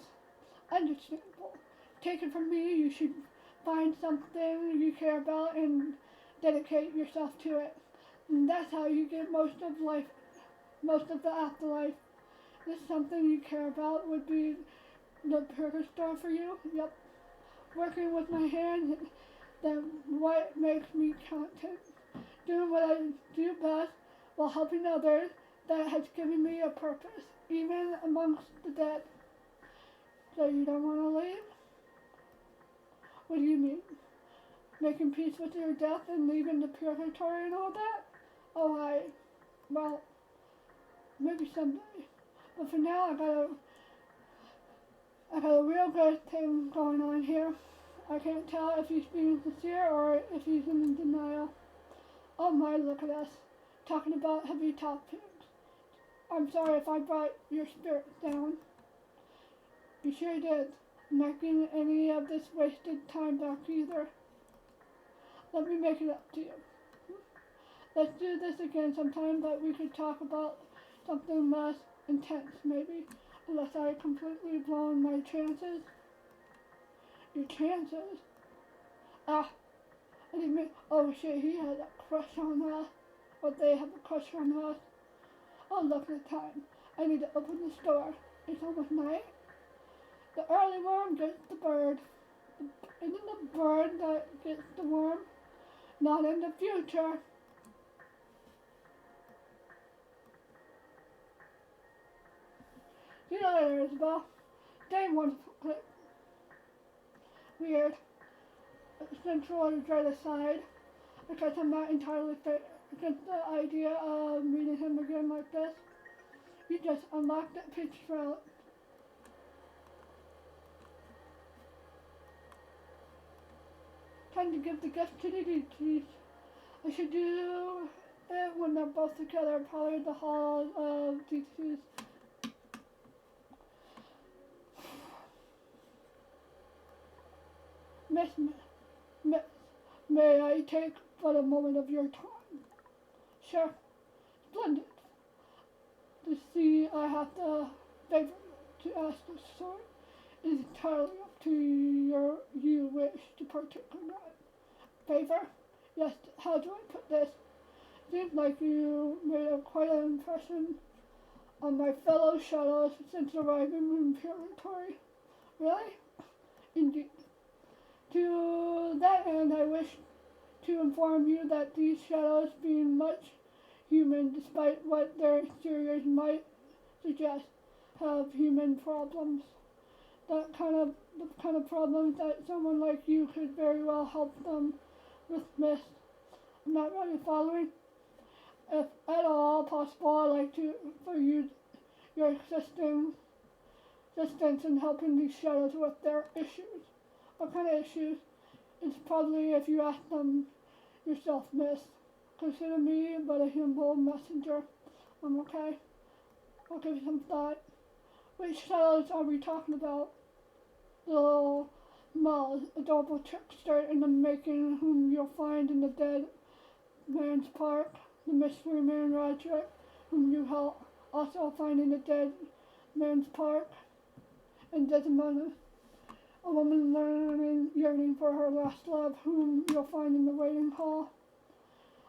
Understandable. Take it from me, you should find something you care about and dedicate yourself to it. And that's how you get most of the afterlife. If something you care about would be the purgatory for you. Yep. Working with my hands, then what makes me content. Doing what I do best while helping others, that has given me a purpose, even amongst the dead. So you don't want to leave? What do you mean? Making peace with your death and leaving the purgatory and all that? Oh, well, maybe someday. But for now, I got a real good thing going on here. I can't tell if he's being sincere or if he's in denial. Oh my, look at us, talking about heavy topics. I'm sorry if I brought your spirits down. You sure did. I'm not getting any of this wasted time back either. Let me make it up to you. Let's do this again sometime, but we could talk about something less intense, maybe. Unless I completely blown my chances. Your chances? I didn't mean, oh shit, he had a crush on us. Or they have a crush on us. Oh, look at the time. I need to open the store. It's almost night. The early worm gets the bird. Isn't the bird that gets the worm? Not in the future. See you later, Isabel. Dang wonderful clip. Weird. Central is right aside. I guess I'm not entirely against the idea of meeting him again like this. You just unlocked that pitch route. Time to give the gift to the DTs. I should do when they're both together, probably the halls of DC's. Miss, Miss, may I take but a moment of your time? Sure, splendid. To see, I have the favor to ask this sort. It is entirely up to you wish to partake in that. Favor? Yes, how do I put this? Seems like you made quite an impression on my fellow shadows since arriving in Purgatory. Really? Indeed. To that end, I wish to inform you that these shadows, being much human despite what their exteriors might suggest, have human problems. The kind of problems that someone like you could very well help them with, miss. I'm not really following. If at all possible, I'd like to for you your assistance in helping these shadows with their issues. What kind of issues? It's probably if you ask them yourself, miss. Consider me but a humble messenger. I'm okay. I'll give you some thought. Which shadows are we talking about? The little Muz, adorable trickster in the making, whom you'll find in the Dead Man's Park. The mystery man Roderick, whom you also find in the Dead Man's Park. And Desdemona, a woman yearning for her lost love, whom you'll find in the waiting hall.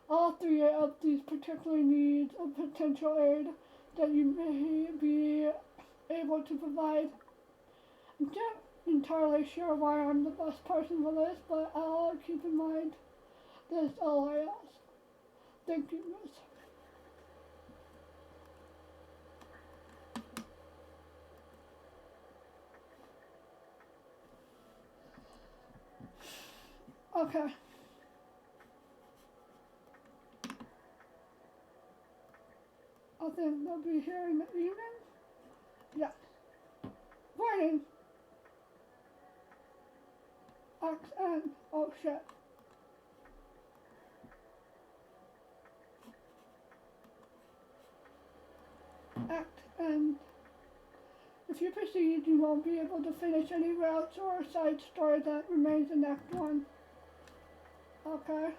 All three of these particularly need a potential aid that you may be able to provide. I'm not entirely sure why I'm the best person for this, but I'll keep in mind. That's all I ask. Thank you, miss. Okay. I think they'll be here in the evening. Yes. Warning. XN. Oh shit. Act and if you proceed, you won't be able to finish any routes or side story that remains in Act 1. Okay.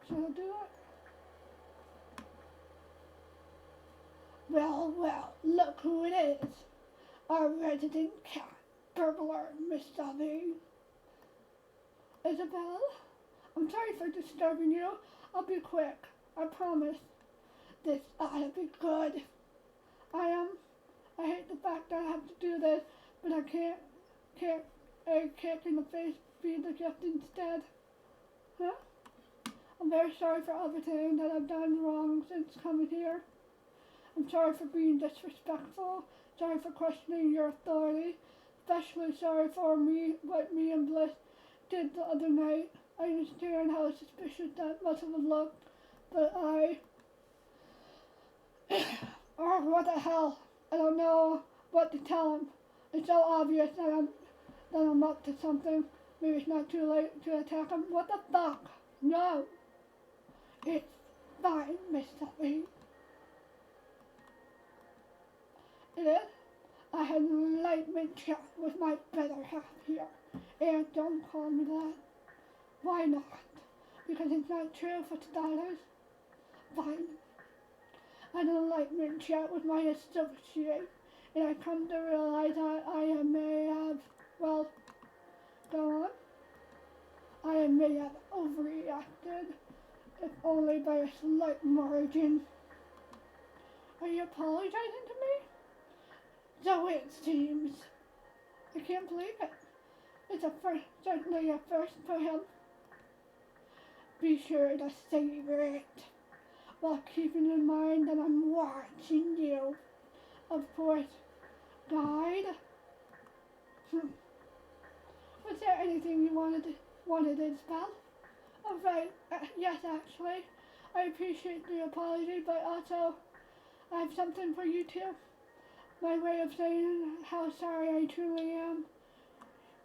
Shall I do it? Well, look who it is. Our resident cat burglar, Miss Savvy. Isabel? I'm sorry for disturbing you. I'll be quick. I promise. This ought to be good. I hate the fact that I have to do this, but I can't a kick in the face be the gift instead. Huh? I'm very sorry for everything that I've done wrong since coming here. I'm sorry for being disrespectful, sorry for questioning your authority, especially sorry for what me and Bliss did the other night. I understand how suspicious that must have looked, but oh, what the hell? I don't know what to tell him. It's so obvious that I'm up to something. Maybe it's not too late to attack him. What the fuck? No. It's fine, Mr. Lee. It is? I had an enlightenment chat with my better half here. And don't call me that. Why not? Because it's not true for starters. Fine. I had an enlightenment chat with my associate, and I come to realize that I may have, well, go on. I may have overreacted, if only by a slight margin. Are you apologizing to me? So it seems. I can't believe it. It's certainly a first for him. Be sure to savor it, while keeping in mind that I'm watching you. Of course, guide. Was there anything you wanted to spell? Oh, right. Yes, actually. I appreciate the apology, but also I have something for you too. My way of saying how sorry I truly am.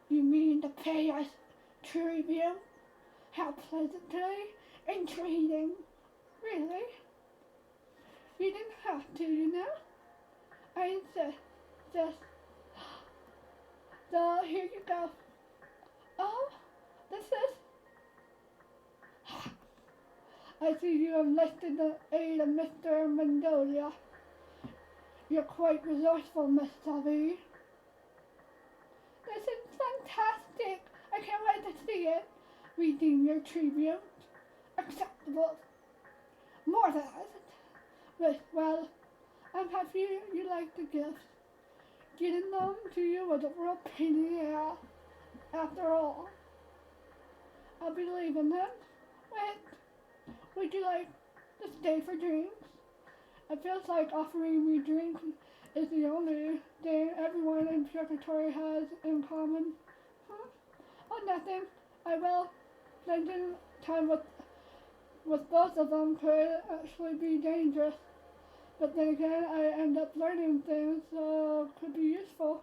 You mean to pay us tribute? How pleasantly intriguing. Really? You didn't have to, you know? I insist. Just, so here you go. Oh, this is... I see you enlisted the aid of Mr. Mendolia. You're quite resourceful, Miss Savi. This is fantastic. I can't wait to see it. Redeem your tribute. Acceptable. More than that. Well, I'm happy you like the gifts. Getting them to you was a real pain in the ass. After all, I'll be leaving them. Wait, would you like to stay for drinks? It feels like offering me drinks is the only thing everyone in Purgatory has in common. Oh, nothing. I will. Spending time with both of them could actually be dangerous. But then again, I end up learning things, so it could be useful.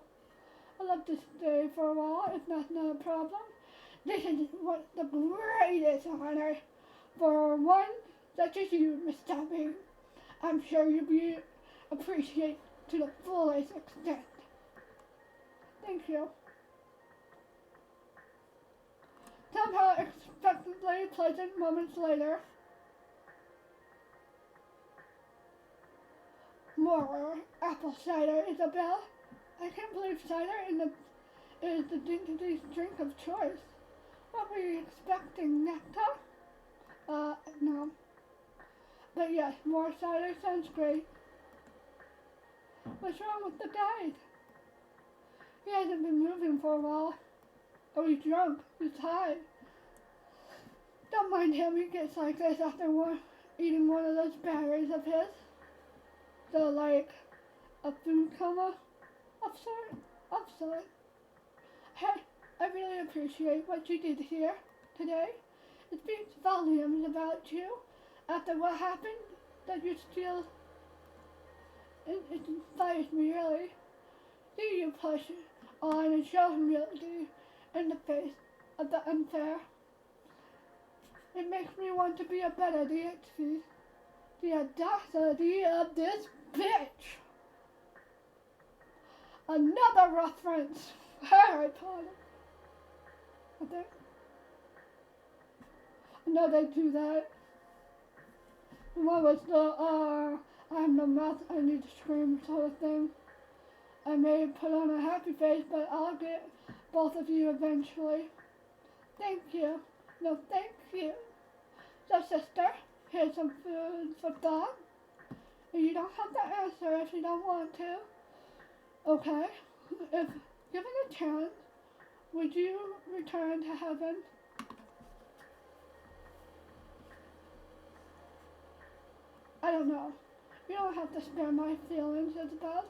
I'd love to stay for a while, if that's not a problem. This is the greatest honor for one such as you, Miss Topping. I'm sure you'll be appreciated to the fullest extent. Thank you. Somehow expectedly pleasant moments later, more apple cider, Isabel. I can't believe cider is the dignity's drink of choice. What were you expecting, nectar? No. But yes, more cider sounds great. What's wrong with the guide? He hasn't been moving for a while. Oh, he's drunk. He's high. Don't mind him. He gets like this after eating one of those berries of his. So, like, a food coma of sort. Hey, I really appreciate what you did here today. It speaks volumes about you. After what happened, that you still... It inspires me, really. See you push on and show humility in the face of the unfair. It makes me want to be a better DXP. The audacity of this bitch! Another reference! Harry Potter! I think. No, they do that. What was the, I'm the mouth, I need to scream sort of thing. I may put on a happy face, but I'll get both of you eventually. Thank you. No, thank you. So, sister, here's some food for thought. You don't have to answer if you don't want to. Okay. If given a chance, would you return to heaven? I don't know. You don't have to spare my feelings, Isabel.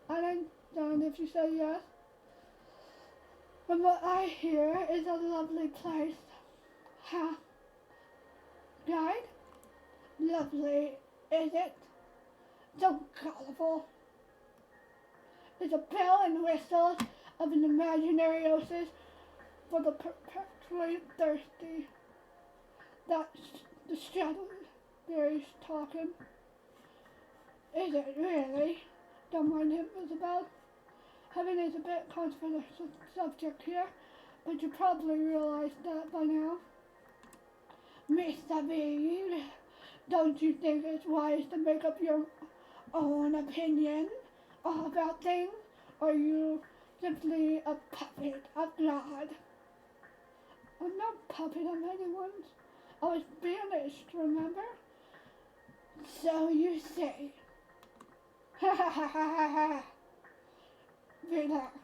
I understand if you say yes. From what I hear is a lovely place. Ha. Guide? Lovely, is it? So colorful. There's a bell and whistles of an imaginary oasis for the perpetually thirsty. That's the strawberries talking. Is it really? Don't mind him, Isabel. Heaven is a bit controversial subject here, but you probably realize that by now. Miss David, don't you think it's wise to make up your own opinion about things, or are you simply a puppet of God? I'm not a puppet of anyone's. I was banished, remember? So you say. Ha ha ha ha ha ha. Relax.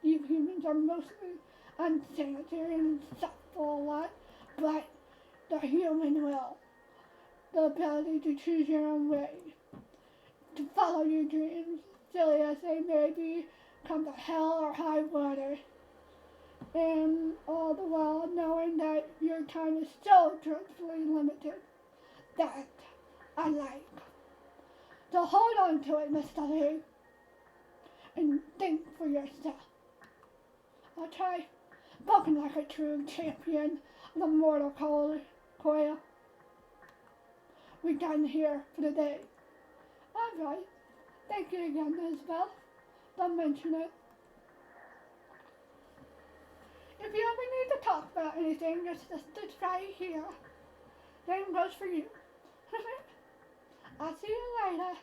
You humans are mostly unsanitary and insufferable a lot, but the human will. The ability to choose your own way. To follow your dreams, silly as they may be, come to hell or high water. And all the while knowing that your time is so dreadfully limited. That I like. So hold on to it, Mr. Lee. And think for yourself. I'll try. spoken like a true champion of the mortal coil. We're done here for the day. Alright. Thank you again, Isabel. Don't mention it. If you ever need to talk about anything, just right here. Same goes for you. I'll see you later.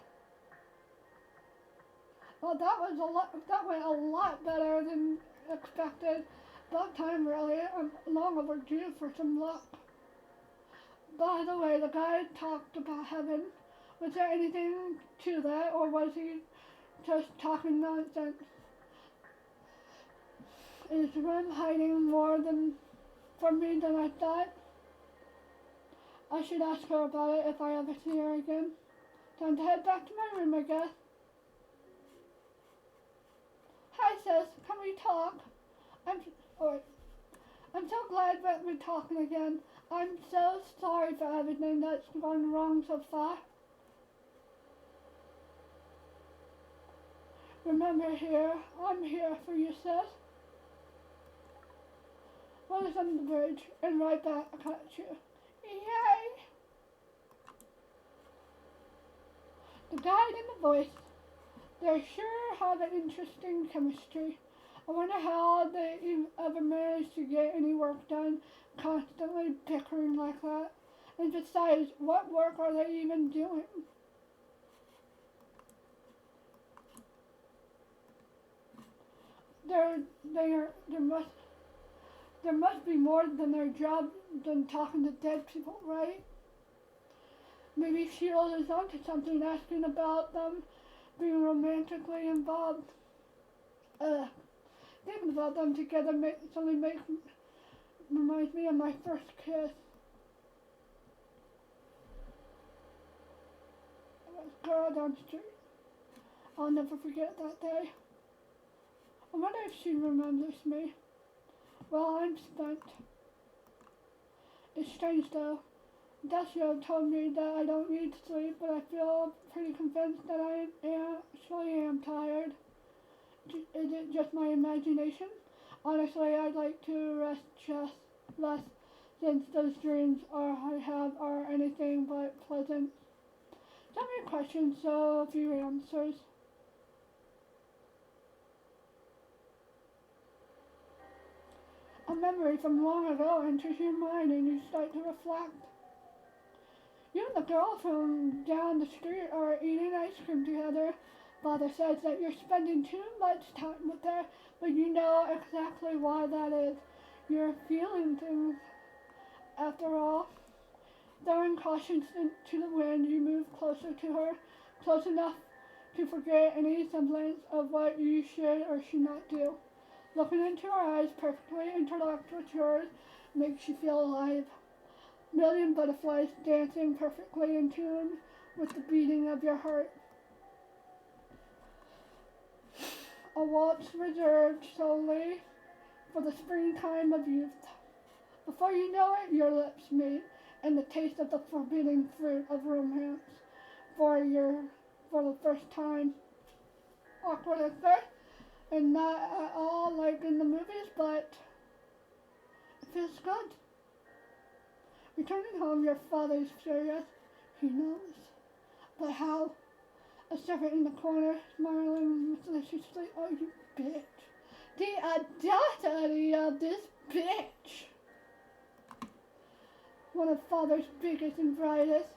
Well, that went a lot better than expected. About time, really. I'm long overdue for some luck. By the way, the guy talked about heaven. Was there anything to that, or was he just talking nonsense? Is Rim hiding more from me than I thought? I should ask her about it if I ever see her again. Time to head back to my room, I guess. Hi, sis. Can we talk? I'm so glad that we're talking again. I'm so sorry for everything that's gone wrong so far. Remember I'm here for you, sis. Well, it's on the bridge, and right back at you. Yay! The guide and the voice. They sure have an interesting chemistry. I wonder how they ever managed to get any work done, constantly bickering like that. And besides, what work are they even doing? There must be more than their job than talking to dead people, right? Maybe Shield is onto something, asking about them being romantically involved. Thinking about them together reminds me of my first kiss. It was a girl down the street. I'll never forget that day. I wonder if she remembers me. Well, I'm spent. It's strange though. Dasio told me that I don't need sleep, but I feel pretty convinced that I actually am tired. Is it just my imagination? Honestly, I'd like to rest just less, since those dreams I have are anything but pleasant. So many questions, so few answers. A memory from long ago enters your mind and you start to reflect. You and the girl from down the street are eating ice cream together. Father says that you're spending too much time with her, but you know exactly why that is. You're feeling things. After all, throwing caution to the wind, you move closer to her, close enough to forget any semblance of what you should or should not do. Looking into her eyes, perfectly interlocked with yours, makes you feel alive. Million butterflies dancing perfectly in tune with the beating of your heart. A waltz reserved solely for the springtime of youth. Before you know it, your lips meet, and the taste of the forbidden fruit of romance for the first time. Awkward at first, and not at all like in the movies, but it feels good. Returning home, your father is furious. He knows. But how? A servant in the corner, smiling maliciously. Oh, you bitch. The audacity of this bitch. One of father's biggest and brightest.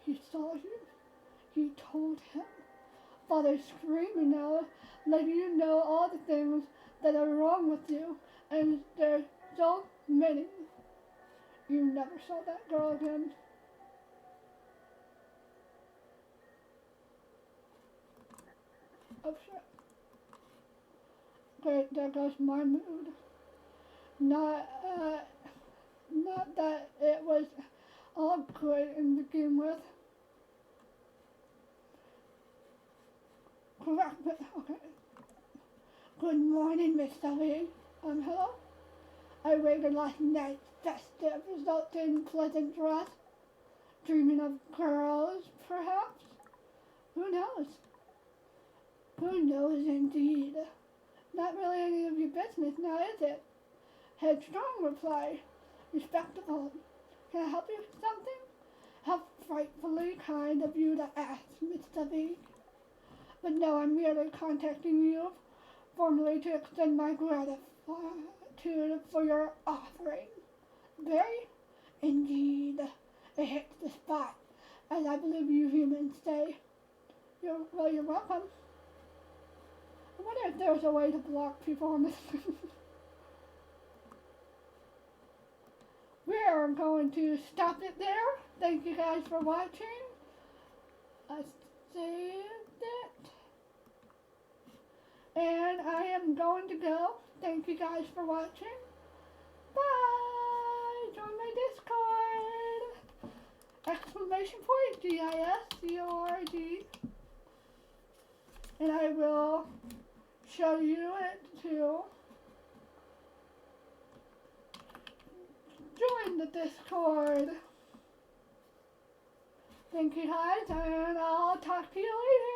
He saw you. He told him. Father's screaming now, letting you know all the things that are wrong with you. And there's so many. You never saw that girl again. Oh shit. Great, there goes my mood. Not that it was all good in begin with. Correct, but okay. Good morning, Miss Sully. Hello? I waited last night. Festive resulted in pleasant dress. Dreaming of girls, perhaps? Who knows? Who knows indeed? Not really any of your business now, is it? Headstrong reply. Respectable. Can I help you with something? How frightfully kind of you to ask, Mr. V. But no, I'm merely contacting you formally to extend my gratitude for your offering. Very indeed. It hits the spot, as I believe you humans say. You're welcome. I wonder if there's a way to block people on this. We are going to stop it there. Thank you guys for watching. I saved it. And I am going to go. Thank you guys for watching. Bye! Join my Discord! Exclamation point, GISCORD. And I will show you it to join the Discord. Thank you guys, and I'll talk to you later.